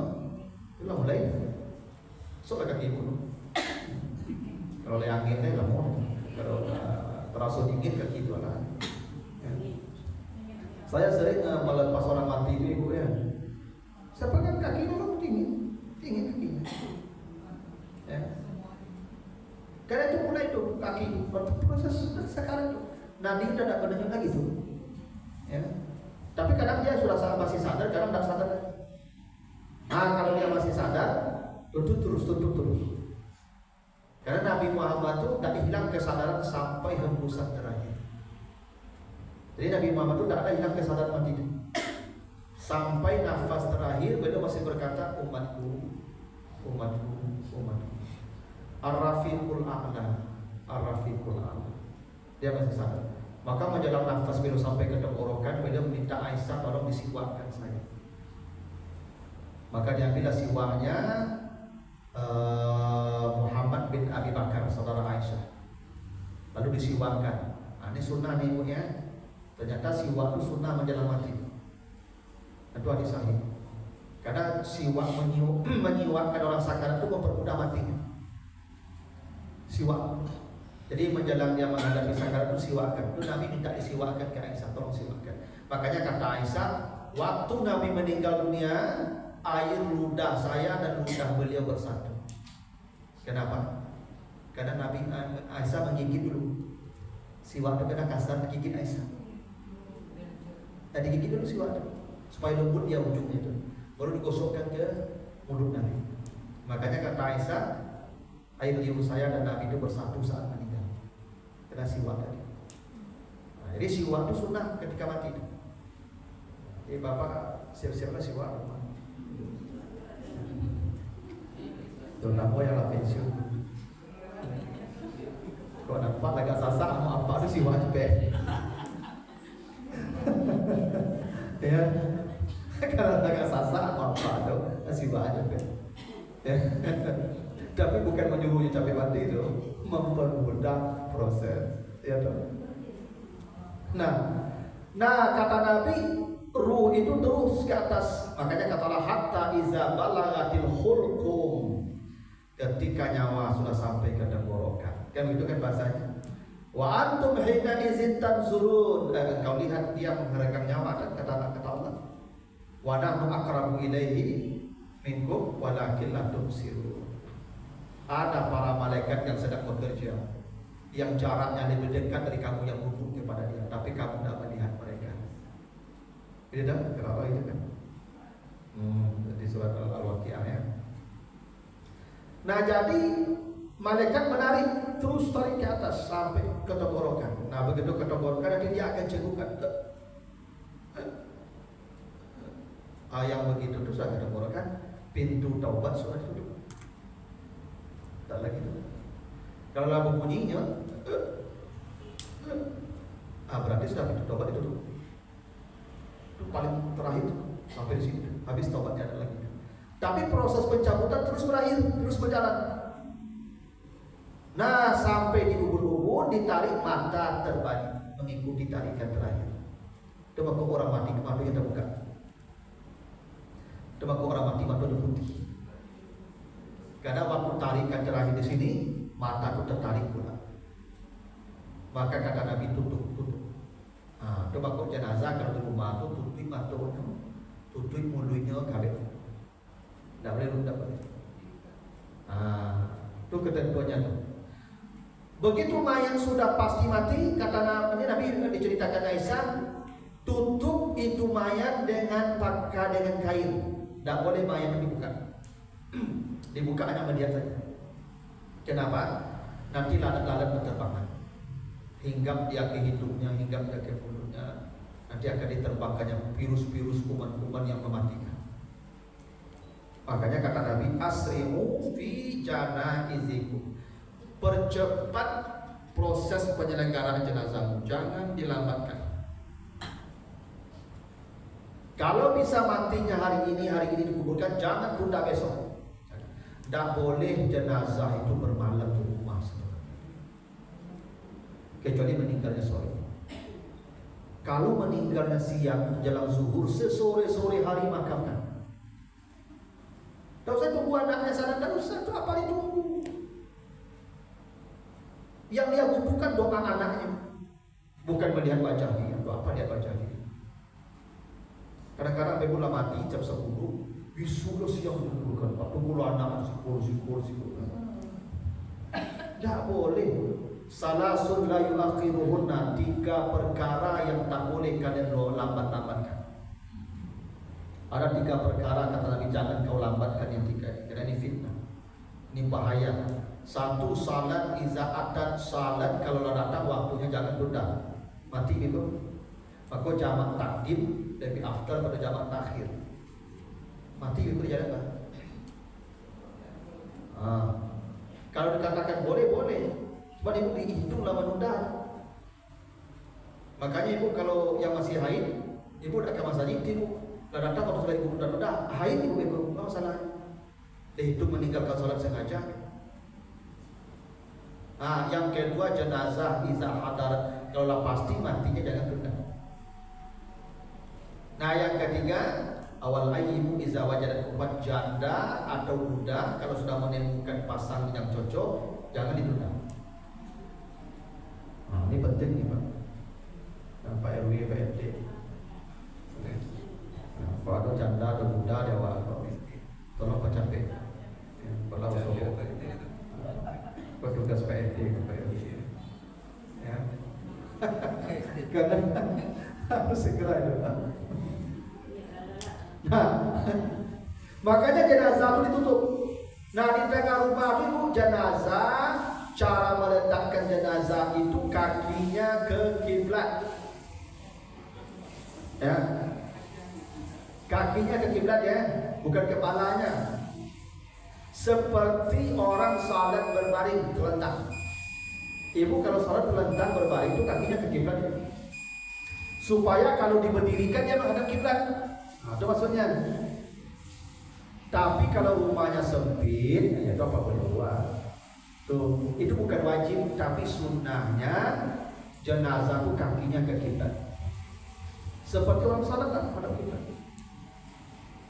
itulah mulai. So kaki ibu. Kalau le anginnya lah mau. Kalau terasa dingin kaki itu lah. Saya sering melepas orang mati itu ibu ya. Saya pegang kakinya memang dingin kakinya. Ya. Karena itu mulai itu kaki proses sekarang itu. Nanti udah tidak berdenyut lagi tuh. Ya. Tapi kadang dia sudah masih sadar, kadang tidak sadar. Nah kalau dia masih sadar, tutup terus. Karena Nabi Muhammad itu tidak hilang kesadaran sampai hembusan terakhir. Jadi Nabi Muhammad itu tidak ada hilang kesadaran mati. Sampai nafas terakhir beliau masih berkata umatku. Ar-Rafiqul A'la. Dia masih sadar. Maka menjelang nafas beliau sampai ke tenggorokan, beliau minta Aisyah tolong disiwakkan saya. Maka diambillah siwaknya Muhammad bin Abi Bakar, saudara Aisyah. Lalu disiwakkan. Ini sunnah nih ibu ya. Ternyata siwak itu sunnah menjelang mati. Itu hadis sahih. Karena siwak menyiwakkan orang sakarat itu mempermudah matinya. Siwak. Jadi menjelang dia menghadapi sakarat itu siwakkan. Itu Nabi minta disiwakkan ke Aisyah, tolong siwakkan. Makanya kata Aisyah, waktu Nabi meninggal dunia, air ludah saya dan ludah beliau bersatu. Kenapa? Karena Nabi Aisyah menggigit dulu. Siwak itu kena kasar gigit Aisyah. Tadi gigit dulu siwak itu supaya lembut dia ujungnya itu. Baru digosokkan ke mulut Nabi. Makanya kata Aisyah, air liur saya dan Nabi itu bersatu saat meninggal. Kena siwak tadi. Nah, jadi siwak itu sunnah ketika mati itu. Jadi bapak siap-siaplah siwak. Terutama yang lah pensiun. Kalau nampak agak sasak mau apa itu siwak juga. Ya, kalau agak sasak mau apa itu siwak juga. Ya. Tapi bukan menyuruhnya capek mati itu, mempermudah proses. Ya toh. Nah kata Nabi, ruh itu terus ke atas. Makanya katalah hatta iza balagatil hulqum, ketika nyawa sudah sampai ke tenggorokan. Kan itu kan bahasanya. Wa antum hina izin tanzurun, engkau lihat dia menggerakkan nyawa, kan kata Allah. Wa nahnu aqrabu ilaihi minkum walakin la tubsirun. Ada para malaikat yang sedang bekerja, yang jaraknya lebih dekat dari kamu yang duduk kepada dia, tapi kamu tidak melihat mereka. Ini dah kenapa itu kan? Di surat Al-Waqiah ya. Nah jadi malaikat menarik, terus tarik ke atas sampai ke tenggorokan. Nah begitu ke tenggorokan nanti dia akan cengkukan. Yang begitu terus akan tenggorokan, pintu taubat sudah ditutup. Tak lagi tu. Kalau lagu bunyinya, berarti sudah pintu taubat ditutup. Itu paling terakhir sampai di sini. Habis taubatnya ada lagi. Tapi proses pencabutan terus berakhir, terus berjalan. Nah sampai di ubun-ubun ditarik mata terbalik mengikuti tarikan terakhir. Coba kok orang mati mata yang terbuka. Coba kok orang mati mata putih. Karena waktu tarikan terakhir di sini mata itu tertarik pula. Maka kata Nabi tutup. Coba kok jenazah kalau di rumah itu tutup matanya, tutup mulutnya kabel. Tidak boleh tidak boleh. Itu ketentuannya tuh. Begitu mayat sudah pasti mati, kata Nabi diceritakan Aisyah, tutup itu mayat dengan pakai dengan kain. Tidak boleh mayat dibuka. Dibuka hanya media saja. Kenapa? Nanti lalat-lalat berterbangan. Hinggap dia ke hidungnya, hinggap dia ke mulutnya. Nanti akan diterbangkannya virus-virus kuman-kuman yang mematikan. Makanya kata Nabi, asri'u fi janaizikum, percepat proses penyelenggaraan jenazahmu, jangan dilambatkan. Kalau bisa matinya hari ini dikuburkan, jangan tunda besok. Tak boleh jenazah itu bermalam di rumah, kecuali meninggalnya sore. Kalau meninggalnya siang menjelang zuhur, sesore-sore hari makamkan. Tak usah tunggu anaknya sana, tak usah, itu apa ditunggu? Yang dia butuhkan doa anaknya, bukan melihat wajah dia. Doa apa dia wajah dia? Kadang-kadang bebula mati jam 10, wisuda siang bukan Pak, tunggu anak sikul. Tak boleh. Salasun la yuakhiruhunna, 3 perkara yang tak boleh kalian lambat-lambatkan. Ada 3 perkara kata Nabi, jangan kau lambatkan yang 3, karena ini fitnah, ini bahaya. 1, salat iza atat, salat kalau datang waktunya jangan tunda. Mati gitu. Maka jamak takdim lebih afdal pada jamak takhir. Mati itu jalan kan? Kalau dikatakan boleh, cuma ibu dihitung lah menunda. Makanya ibu kalau yang masih haid, ibu dah ke masjid ibu. Dah datang waktu sudah ibu tunda, haid ibu nggak masalah. Dihitung meninggalkan sholat sengaja. Yang kedua jenazah iza hadar, kalau pasti matinya jangan tunda. Nah yang ketiga, awal ayyimu iza wajadat, umat janda atau duda kalau sudah menemukan pasang yang cocok, jangan ditunda. Ini penting nih Pak. Pak RW, Pak RT. Kalau ada janda, ada muda, ada awal, tolong capek. Kalau usul petugas PNT, ya, karena harus segera itu. Nah, makanya jenazah itu ditutup. Nah, di tengah rumah itu jenazah, cara meletakkan jenazah itu kakinya ke kiblat. Ya. Kakinya ke kiblat ya, bukan kepalanya. Seperti orang salat berbaring terlentang. Ibu kalau salat terlentang berbaring itu kakinya ke kiblat ya. Supaya kalau diberdirikan dia menghadap kiblat. Nah, itu maksudnya. Tapi kalau rumahnya sempit, ya itu apa boleh buat. Tuh, itu bukan wajib, tapi sunnahnya jenazah itu kakinya ke kiblat. Seperti orang salat menghadap kiblat.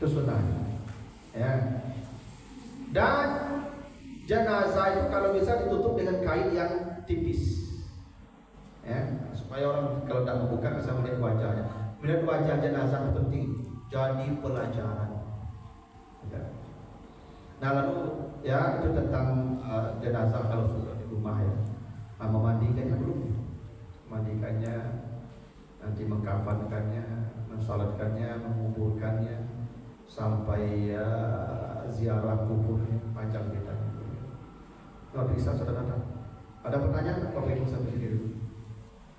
Itu sunnahnya. Ya. Dan jenazah itu kalau bisa ditutup dengan kain yang tipis. Ya, supaya orang kalau tidak membuka bisa melihat wajahnya. Melihat wajah jenazah itu penting, jadi pelajaran. Ya. Nah lalu ya itu tentang jenazah kalau sudah di rumah ya. Nah, memandikannya belum, memandikannya, nanti mengkafankannya, mensalatkannya, menguburkannya, sampai ya, ziarah kuburnya panjang kita. Kalau bisa sudah datang. Ada pertanyaan? Bapak Ibu sampai sini dulu.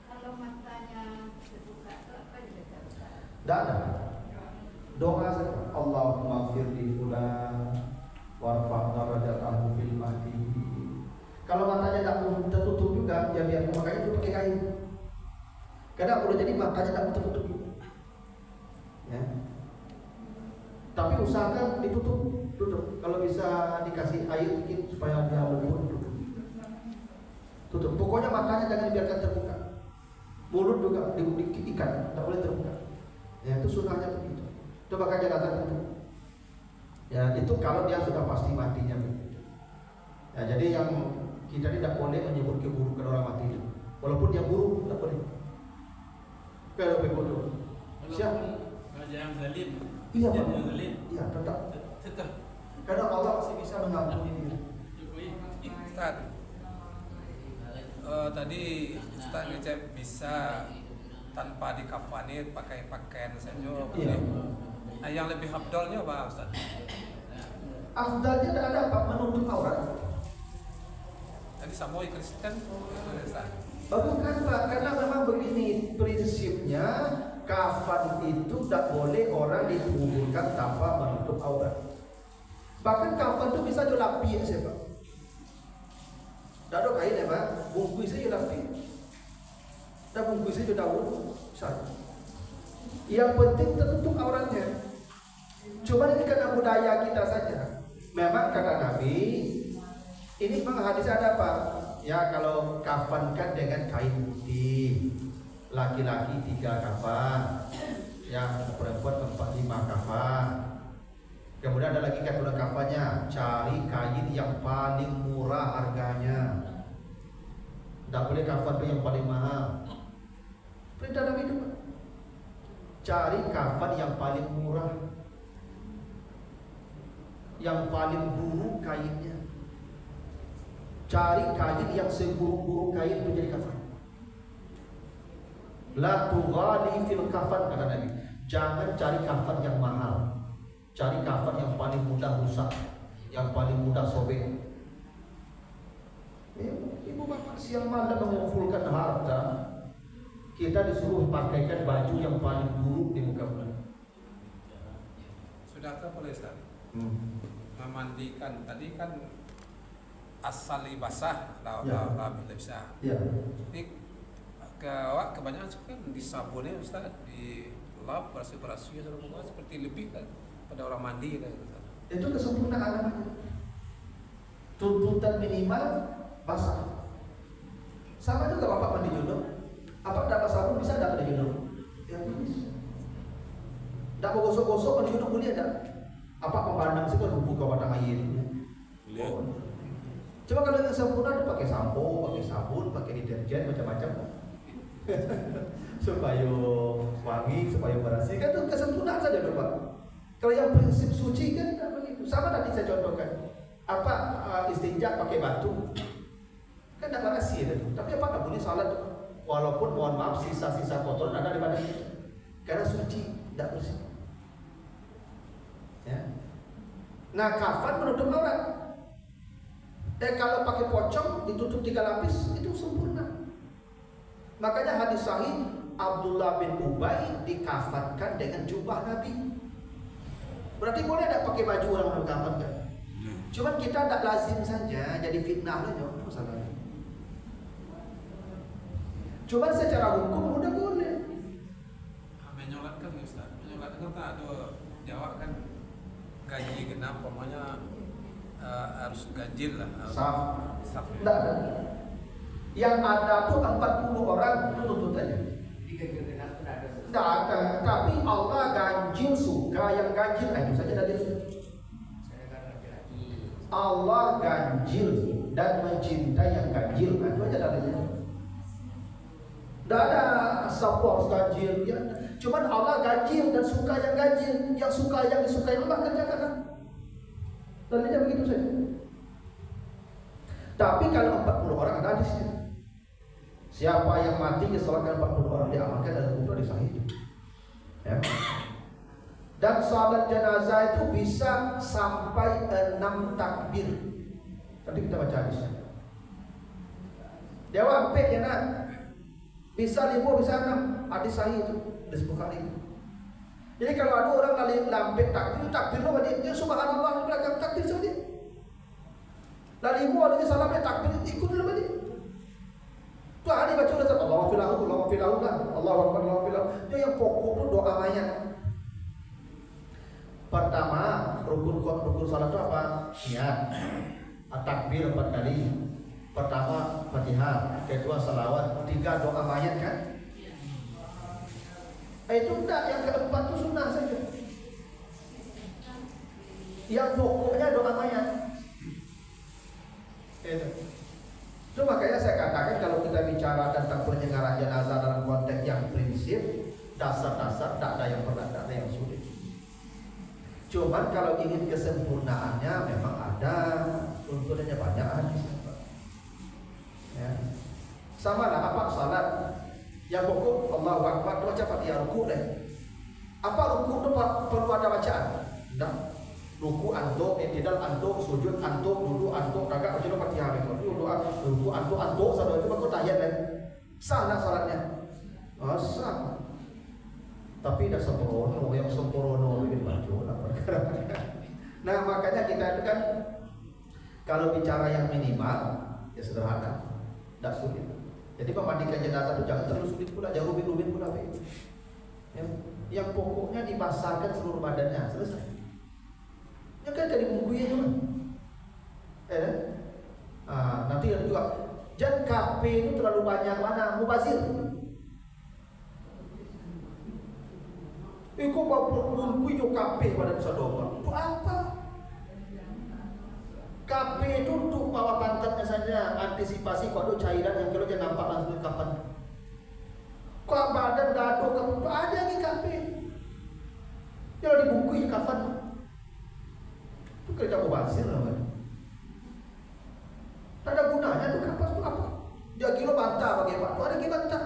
Kalau matanya terbuka itu apa yang dibaca? Tidak ada. Doa saja. Allahumma firli fulan warfa' darajatahu fil mahdi. Kalau matanya tidak tertutup juga, ya biar makanya itu pakai kain. Kadang boleh jadi matanya tidak tertutup juga. Ya. Tapi usahakan ditutup, tutup. Kalau bisa dikasih air dikit supaya dia lembut, tutup. Pokoknya matanya jangan dibiarkan terbuka. Mulut juga diikat, tidak boleh terbuka. Ya itu sunnahnya begitu. Itu bakal jenazah itu. Ya itu kalau dia sudah pasti matinya begitu. Ya jadi yang kita tidak boleh menyebut keburukan orang mati itu. Walaupun dia buruk, tidak boleh. Kalau begitu. Siap. Yang zalim. Iya, Pak. Iya, tetap. Tetap. Karena Allah masih bisa mengampuni dia. Ustaz, tadi Ustaz ngecek bisa tanpa dikafani pakai pakaian saja. Iya. Nah, yang lebih afdalnya apa Ustaz? Afdalnya tidak ada apa menutup aurat. Tadi Samoy Kristen, Ustaz. Bukan Pak, karena memang begini prinsipnya. Kafan itu tidak boleh orang dikuburkan tanpa menutup aurat. Bahkan kafan itu bisa dilapih ya Pak. Tidak ada kain ya Pak, bungkus saja dilapih. Dan bungkus saja daun, misalnya. Yang penting tertutup auratnya. Cuma ini karena budaya kita saja. Memang kata Nabi, ini memang hadis ada Pak. Ya kalau kafankan dengan kain putih. Laki-laki 3 kafan, yang perempuan 4-5 kafan. Kemudian ada lagi kata kafannya, cari kain yang paling murah harganya. Tidak boleh kafan itu yang paling mahal. Perintah Nabi itu, cari kafan yang paling murah, yang paling buruk kainnya. Cari kain yang seburuk-buruk kain itu jadi kafan. La tughali fil kafan kata Nabi. Jangan cari kafan yang mahal. Cari kafan yang paling mudah rusak, yang paling mudah sobek. Ibu bapak siang malam mengumpulkan harta, kita disuruh pakaikan baju yang paling buruk di muka bumi. Sudahkah boleh Ustaz? Memandikan tadi kan asal basah, bisa. Ya. Ini kebanyakan kan disabuni Ustaz, di lap bersih-bersih seperti lebih kan pada orang mandi kan. Itu kesempurnaan namanya. Tuntutan minimal basah. Sama juga bapak mandi junub. Apa tidak basah pun bisa tidak mandi junub? Ya bisa. Tidak mau gosok-gosok mandi junub boleh tidak? Apa memandang sih kan buka pada airnya? Oh. Coba kalau yang sempurna itu pakai sampo, pakai sabun, pakai deterjen macam-macam. supaya wangi, supaya bersih, kan itu kesempurnaan saja dong Pak. Kalau yang prinsip suci kan tidak begitu. Sama tadi saya contohkan, apa istinja pakai batu, kan tidak bersih itu. Tapi apa nggak boleh salat, walaupun mohon maaf sisa-sisa kotoran ada di badan kita, karena suci, tidak bersih. Ya. Nah kafan menutup aurat. Kalau pakai pocong ditutup 3 lapis itu sempurna. Makanya hadis sahih Abdullah bin Ubay dikafankan dengan jubah Nabi. Berarti boleh tidak pakai baju orang dikafankan? Cuman kita tidak lazim saja, jadi fitnah lah masalahnya. Cuman secara hukum udah boleh. Menyolatkan Ustaz, menyolatkan tak ada jawab kan gaji genap, pokoknya harus ganjil lah. Saf. Tidak ada. Yang ada tuh 40 orang itu tuntutannya. Tidak ada. Tapi Allah ganjil suka yang ganjil. Itu saja tadi. Allah ganjil dan mencintai yang ganjil. Itu aja dalilnya. Tidak ada siapa harus ganjil. Ya. Cuman Allah ganjil dan suka yang ganjil. Yang suka yang disukai Allah kerjakan. Dalilnya begitu saja. Tapi kalau 40 orang ada hadisnya. Siapa yang mati disolatkan 40 orang diamalkan dalam kubur di sahih. Ya. Dan salat jenazah itu bisa sampai 6 takbir. Tadi kita baca hadisnya. Dewa hampir ya nak. Bisa 5 bisa 6. Hadis sahih itu disebutkan itu. Jadi kalau ada orang lampir takbir lo dia subhanallah di belakang takbir sama dia. Lalu ibu ada salamnya takbir ikut dulu dia. Tu hari baca udah Allahu filahu lah. Allahu akbar Allahu filahu. Dia yang pokok tu doa mayat. Pertama rukun salat itu apa? Niat. Takbir 4 kali. Pertama Fatihah, kedua salawat, 3 doa mayat kan? Itu enggak, yang keempat itu sunnah saja. Yang pokoknya doa mayat. Itu makanya saya katakan kalau kita bicara tentang penyelenggaraan jenazah dalam konteks yang prinsip, dasar-dasar tak ada yang berat, tak ada yang sulit. Cuman kalau ingin kesempurnaannya memang ada unsurnya banyak hadis. Ya. Sama lah apa salat. Yang pokok Allahu Akbar baca Fatihah ruku deh. Apa ruku itu perlu ada bacaan? Tidak. Ruku antuk, i'tidal antuk, sujud antuk, duduk antuk, rakaat baca Fatihah itu. Ruku antuk sampai itu baca tahiyat deh. Sah nak salatnya? Sah. Tapi tidak sempurna, yang sempurna bikin baju lah perkara. Nah makanya kita itu kan kalau bicara yang minimal ya sederhana, tidak sulit. Jadi memandikan jenazah itu jangan terlalu sulit pula, jangan rumit-rumit pula. Yang pokoknya dibasahkan seluruh badannya, selesai. Ya kan dibungkui aja kan. Nanti ada juga jangan kafe itu terlalu banyak mana mubazir. Iku bungkui jo kafe pada bisa doa. Itu apa? Kafe itu untuk bawa pantatnya saja, antisipasi kalau ada cairan yang kalau dia nampak langsung di kapan. Kok badan gaduh kamu ada di kafe. Kalau dibungkui kapan? Itu kerja mubazir lah kan. Tak ada gunanya tu kapas tu apa? Dia kira bantah bagi Pak. Tu ada kira bantah.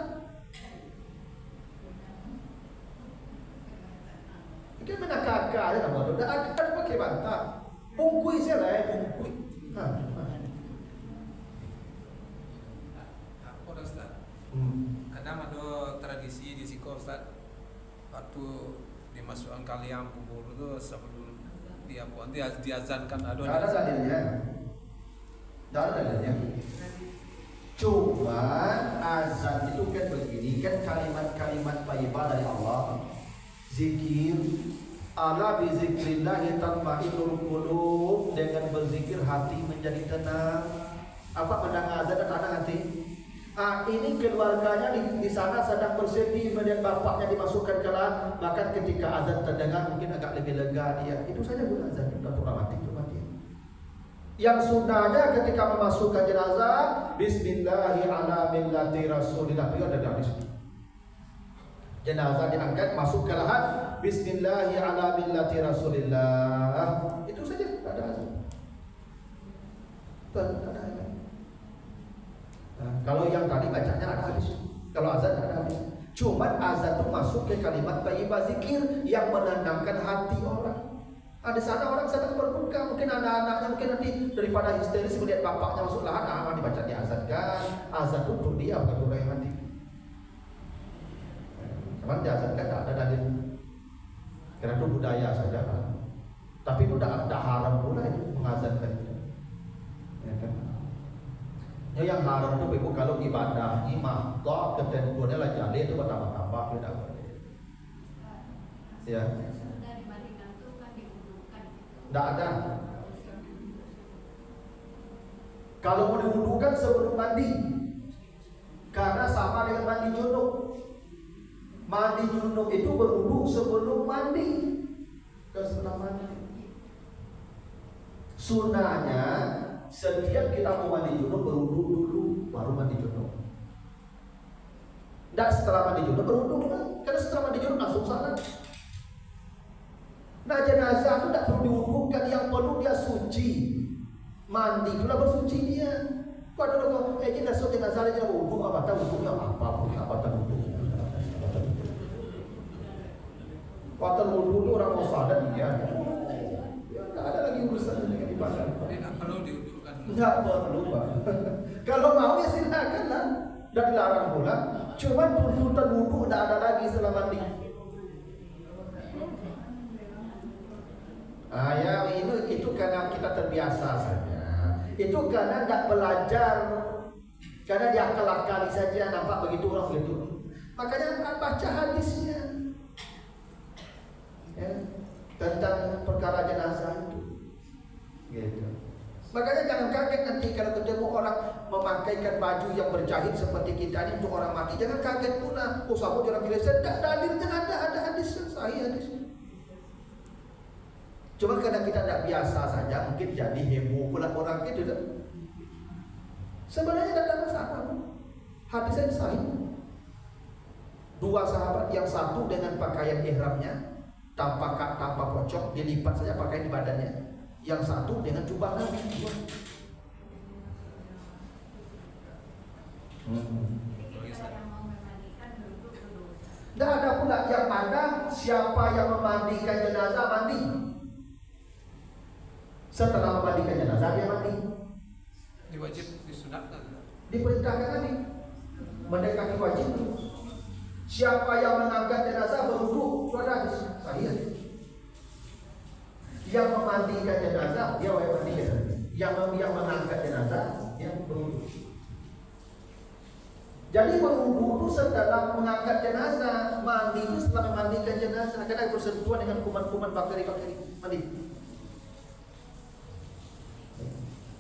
Kita mana kakak aja nama tu. Dah ada pakai bantah. Bungkui saya lah, bungkui. Apa dah Ustaz? Kadang ada tradisi di Siko Ustaz. Waktu dimasukkan kalian kubur tu sebelum dia buat diazankan ada. Tak ada dalilnya. Tak ada dalilnya. Cuma azan itu kan begini, kan kalimat-kalimat thayyibah dari Allah. Zikir ala bi zikrillah tatma'innul qulub, dengan berzikir hati menjadi tenang. Apa mendengar azan dan tenang hati? Ini keluarganya di sana sedang bersedih melihat bapaknya dimasukkan ke dalam, bahkan ketika azan terdengar mungkin agak lebih lega dia. Itu saja guna azan untuk rahmatik itu mati. Yang sunnahnya ketika memasukkan jenazah, Bismillahi ala millati Rasulillah. Itu ada di sini. Jenazah diangkat masuk ke lahat, Bismillahi ala millati Rasulillah. Itu saja, tak ada azan. Tak ada azan. Nah, kalau yang tadi bacanya ada hadis. Kalau azan ada hadis. Cuman azan itu masuk ke kalimat thayyibah zikir yang menenangkan hati orang. Di sana orang sedang berbuka, mungkin anak-anaknya mungkin nanti daripada histeris melihat bapaknya masuk lahan, dibaca diazankan. Azan itu untuk dia, bukan untuk yang mati. Cuman diazankan tak ada dalil. Karena itu budaya saja kan. Tapi itu tidak haram pula itu mengazankan itu. Ya kan? Yang haram itu ibu kalau ibadah imam toh ketentuannya lah jadi itu bertambah-tambah tidak boleh. Ya. Tidak ada. Kalau mau diwudukan sebelum mandi, karena sama dengan mandi junub. Mandi junub itu berwudu sebelum mandi, dan setelah mandi. Sunnahnya setiap kita mau mandi junub berwudu dulu, baru mandi junub. Tidak setelah mandi junub berwudu dulu, karena setelah mandi junub langsung salat. Nah jenazah itu tidak perlu diwudukan, yang perlu dia suci. Mandi itulah bersuci dia. Kau ada orang jenazah dia berwudu, apa tahu wudunya apa tahu wudu. Waktu wudu itu orang mau salat dia. Ya tidak ada lagi urusan dengan ibadah. Tidak perlu diwudukan. Tidak perlu Pak. Kalau mau ya silakan lah. Tidak dilarang pula. Cuma tuntutan wudu tidak ada lagi setelah mandi. Ya itu karena kita terbiasa saja. Itu karena tidak belajar, karena diakal-akali saja nampak begitu orang begitu. Makanya baca hadisnya ya, tentang perkara jenazah itu. Gitu. Makanya jangan kaget nanti kalau ketemu orang memakaikan baju yang berjahit seperti kita ini untuk orang mati. Jangan kaget pula. Sahabat orang bilang tidak dalilnya ada hadis sahih hadis. Cuma karena kita tidak biasa saja, mungkin jadi heboh pula orang itu. Sebenarnya tidak ada masalah. Hadisnya sahih. Dua sahabat, yang satu dengan pakaian ihramnya tanpa pocong, dilipat saja pakaian di badannya. Yang satu dengan jubah Nabi. Tidak ada pula yang mana siapa yang memandikan jenazah mandi. Setelah memandikan jenazah dia mandi. Diwajib disunatkan. Diperintahkan Nabi mendekati wajib. Siapa yang mengangkat jenazah berwudu, itu ada hadis sahih. Yang memandikan jenazah dia wajib mandi. Yang mengangkat jenazah dia berwudu. Jadi berwudu itu setelah mengangkat jenazah, mandi itu setelah memandikan jenazah. Karena bersentuhan dengan kuman-kuman bakteri-bakteri mandi.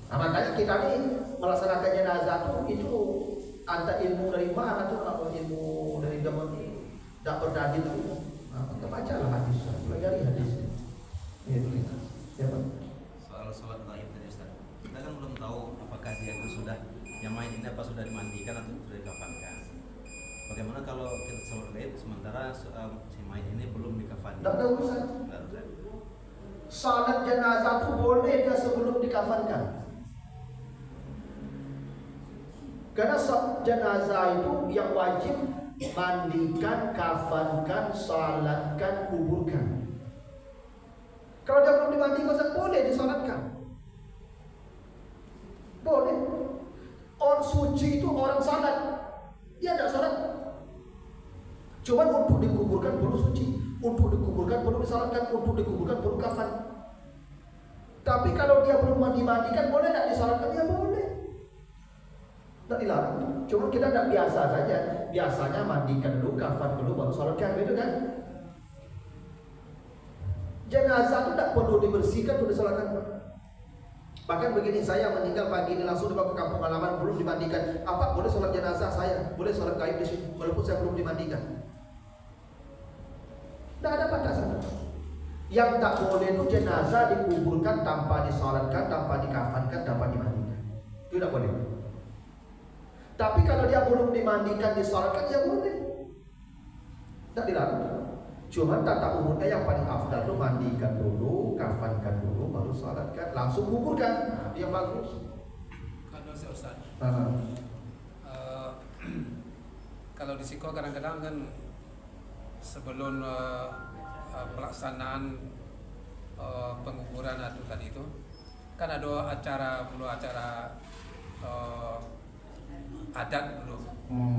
Nah, makanya kita ini melaksanakan jenazah itu antara ilmu dari mana tuh, atau ilmu dari zaman tidak berdalil itu. Nah, kita bacalah hadis, pelajari hadis. Itu kita. Siapa? Soal sholat gaib tadi Ustaz. Kita kan belum tahu apakah dia itu sudah yang main ini apa sudah dimandikan atau sudah dikafankan. Bagaimana kalau kita sholat gaib sementara si main ini belum dikafankan? Tidak ada urusan. Salat jenazah itu boleh dia sebelum dikafankan. Karena jenazah itu yang wajib mandikan, kafankan, salatkan, kuburkan. Kalau dia belum dimandikan, boleh disalatkan. Boleh. Orang suci itu orang salat, dia tidak salat. Cuma untuk dikuburkan perlu suci, untuk dikuburkan perlu disalatkan, untuk dikuburkan perlu kafan. Tapi kalau dia belum dimandikan, boleh tidak disalatkan? Ya boleh. Tidak dilarang. Cuma kita tidak biasa saja. Biasanya mandikan dulu, kafan dulu, baru salatkan, gitu kan? Jenazah itu tidak perlu dibersihkan, perlu disalatkan. Bahkan begini, saya meninggal pagi ini langsung dibawa ke kampung halaman, belum dimandikan. Apa boleh sholat jenazah saya? Boleh sholat gaib di sini, walaupun saya belum dimandikan. Tidak ada batasan. Yang tak boleh itu jenazah dikuburkan tanpa disalatkan, tanpa dikafankan, tanpa dimandikan. Itu tidak boleh. Tapi kalau dia belum dimandikan, disalatkan, ya boleh. Tidak dilarang. Cuma tata urutnya yang paling afdal itu mandikan dulu, kafankan dulu, baru salatkan, langsung kuburkan. Nah, yang bagus. Kalau saya Ustaz, Nah, kalau di Siko kadang-kadang kan sebelum pelaksanaan penguburan atau tadi itu kan ada acara adat dulu.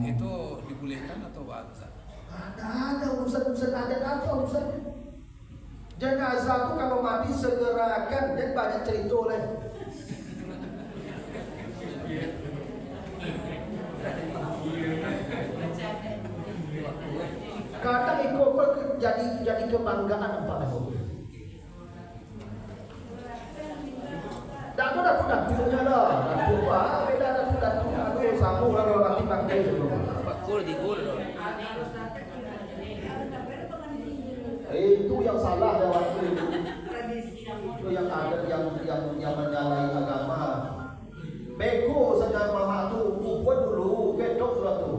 Itu dibolehkan atau apa Ustaz? ada urusan adat apa urusannya? Jenazah itu kalau mati segerakan, dan banyak cerita lah. Kadang ikut jadi kebanggaan apa itu? Dapurnya lah, dapur apa? Beda dapur. Aduh, sambung lah kalau mati bangkai itu. Itu yang salah ya waktu itu. Itu yang ada yang menyalahi agama. Beko saja mama tu, buat dulu, bedok sudah tu.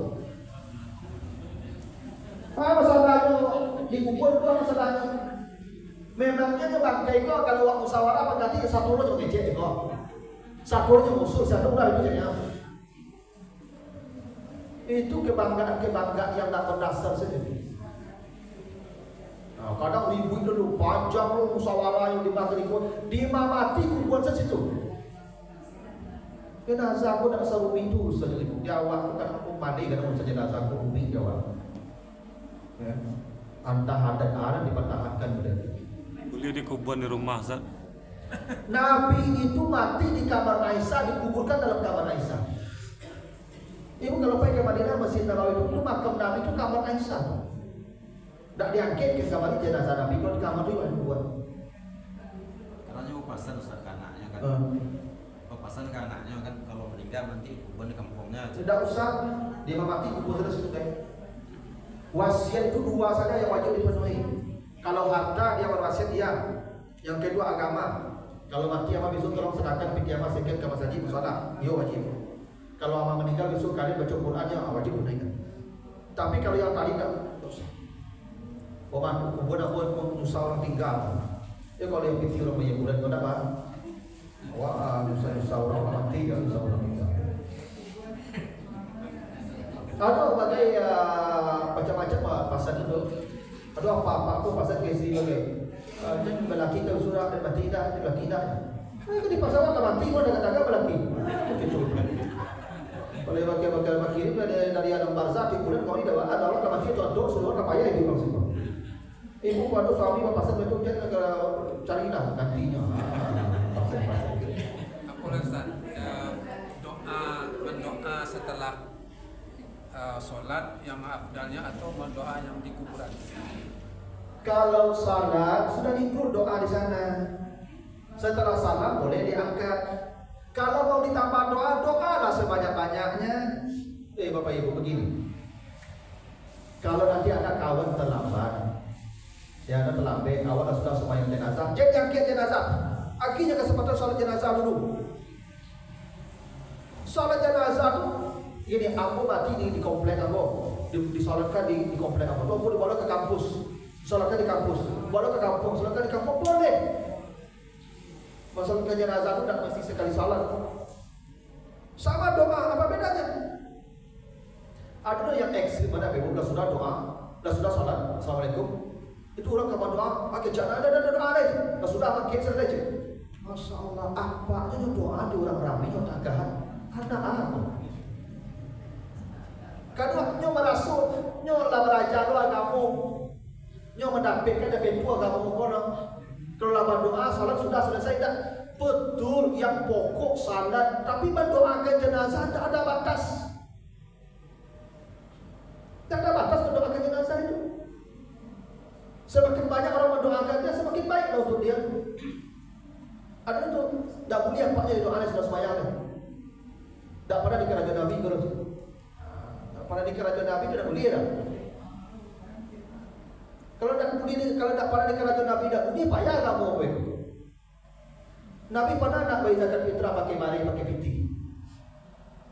Apa masalahnya dikubur itu apa masalahnya? Memangnya bangkai kau kalau waktu musyawarah apa nanti satu orang juga ngecek kau. Satu orang usul, satu orang itu jadinya. Itu kebanggaan yang tak berdasar sendiri. Nah, kadang ribut dulu, panjang lu musyawarah yang dibagi di mati kuburan situ. Jenazah aku tak seru itu saja di awal kan aku mandi kadang saja jenazah aku umi di awal. Ya. Antah adat arah dipertahankan berarti. Boleh dikubur di rumah Ustaz. Nabi itu mati di kamar Aisyah, dikuburkan dalam kamar Aisyah. Ibu kalau pergi ke Madinah Masjid Nabawi itu makam Nabi itu kamar Aisyah. Tak diangkat ke kamar jenazah Nabi, kalau di kamar itu dibuat. Karena juga pasan Ustaz ke anaknya kan. Pasan ke anaknya kan kalau meninggal nanti kubur di kampungnya. Tidak usah dia mati kubur terus itu kan. Wasiat itu dua saja yang wajib dipenuhi. Kalau harta dia berwasiat dia. Yang kedua agama. Kalau mati ama besok tolong sedekahkan pinjam sedikit ke masjid musala, dia wajib. Kalau ama meninggal besok kalian baca Qurannya wajib tunaikan. Tapi kalau yang tadi tak Oman kubur pun nusa orang tinggal. Ya kalau yang pikir orang punya bulan kau dapat. Wah, nusa orang mati kan nusa orang tinggal. Ada bagai macam-macam pasal itu. Ada apa-apa aku pasal ke isteri bagai. Jadi lelaki kau sudah dan mati dah, lelaki dah. Kalau di pasal tak mati pun dagang lelaki. Begitu. Kalau bagai ini dari alam barzah di bulan kau ini dah ada orang mati tu ada semua tak payah itu maksudnya. Ibu pada suami pasal betul dia carilah gantinya. Apa Ustaz? Berdoa setelah solat yang afdalnya atau berdoa yang di kuburan? Kalau salat sudah dikur doa di sana. Setelah salam boleh diangkat. Kalau mau ditambah doa, doalah sebanyak-banyaknya. Bapak Ibu begini. Kalau nanti ada kawan terlambat, ya ada terlambat, kawan sudah sembahyang jenazah, jangan angkat jenazah. Akhirnya kesempatan salat jenazah dulu. Salat jenazah tu, ini aku mati di komplek aku, disolatkan di komplek aku. Tu aku dibawa ke kampus. Solatkan di kampus, bawa ke kampung, solatkan di kampung boleh. Masalah jenazah itu tidak mesti sekali salat. Sama doa, apa bedanya? Ada yang ekstrim, ada yang sudah doa, sudah salat, assalamualaikum. Itu orang kapan doa, pakai jana ada doa lagi, sudah pakai saja. Masya Allah, apa aja doa di orang ramai yang tagahan, ada apa? Kadang nyo merasuk, nyo lah beraja doa kamu. Nyo mendapatkan dari agama orang. Kalau lama doa, salat sudah selesai dah. Betul yang pokok salat, tapi mendoakan jenazah tidak ada batas. Tidak ada batas mendoakan jenazah itu. Semakin banyak orang mendoakannya, semakin baiklah untuk dia. Ada itu, tidak boleh apanya itu aneh sudah semayang. Tidak pernah di kerajaan Nabi kalau tidak pernah di kerajaan Nabi tidak boleh dah. Kalau tak pernah di kerajaan Nabi dah budi payah lah mau apa itu. Nabi pernah nak bagi zakat fitrah pakai mari pakai piti.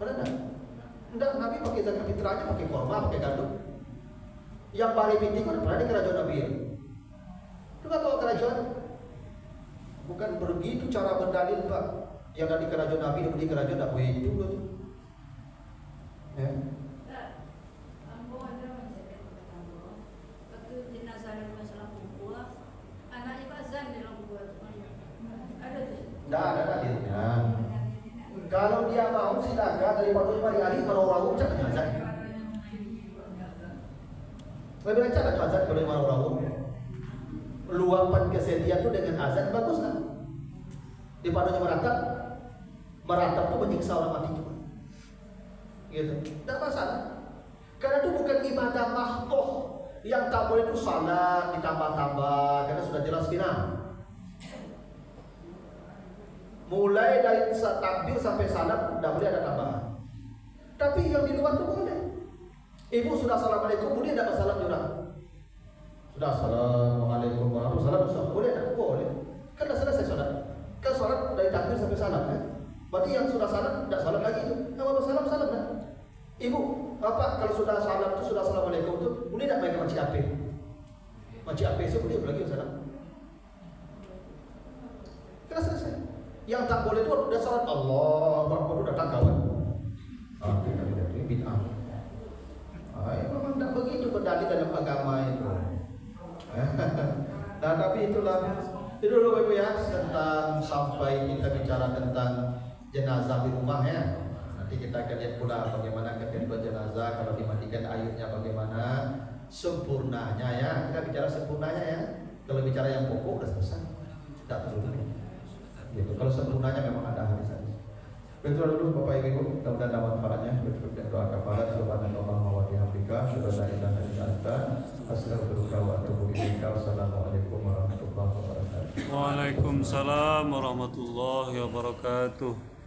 Pernah tak? Enggak, Nabi pakai zakat fitrahnya pakai korma, pakai gandum. Yang mari piti kan pernah di kerajaan Nabi ya. Itu kan kalau kerajaan bukan begitu cara berdalil Pak. Yang ada di kerajaan Nabi di kerajaan tak boleh itu tu. Ya. Ambo ada masyarakat kata Ambo. Waktu jenazah di masalah kubur, anaknya Pak Zan di dalam kubur. Ada tu. Tidak ada dalilnya. Kalau dia mau silakan daripada hari-hari orang ucap jenazah. Lebih lancar lah azan kalau orang luapan kesedihan itu dengan azan bagus kan? Daripada meratap itu menyiksa orang mati juga. Gitu. Tidak masalah. Karena itu bukan ibadah mahdoh yang tak boleh itu salat ditambah-tambah karena sudah jelas final. Mulai dari takbir sampai salam tidak boleh ada tambahan. Tapi yang di luar itu boleh. Ibu sudah assalamualaikum, boleh tidak salam juga? Sudah assalamualaikum warahmatullahi wabarakatuh. Boleh tak? Boleh. Kan dah selesai salat. Kan salat dari takbir sampai salam kan? Berarti yang sudah salam tidak salam lagi itu. Yang baru salam kan? Ibu, bapak kalau sudah salam itu sudah assalamualaikum itu boleh tak main macam apa? Macam apa itu boleh lagi salam. Kan selesai. Yang tak boleh itu udah salat Allah, baru datang kawan. Itu dari bid'ah. Memang tak begitu berdalil dalam agama itu. Nah, tapi itulah itu dulu Ibu ya tentang sampai kita bicara tentang jenazah di rumah ya. Nanti kita akan lihat pula bagaimana kedua jenazah kalau dimandikan airnya bagaimana sempurnanya ya. Kita bicara sempurnanya ya. Kalau bicara yang pokok sudah selesai. Tidak perlu. Gitu. Kalau sempurnanya memang ada hadis hadis. Betul dulu Bapak Ibu, mudah-mudahan ada manfaatnya. Betul doa kafarat subhanallah wa bihamdika, asyhadu an la ilaha illa anta, astaghfiruka wa atubu ilaika. Wassalamualaikum warahmatullahi wabarakatuh. Waalaikumsalam warahmatullahi wabarakatuh.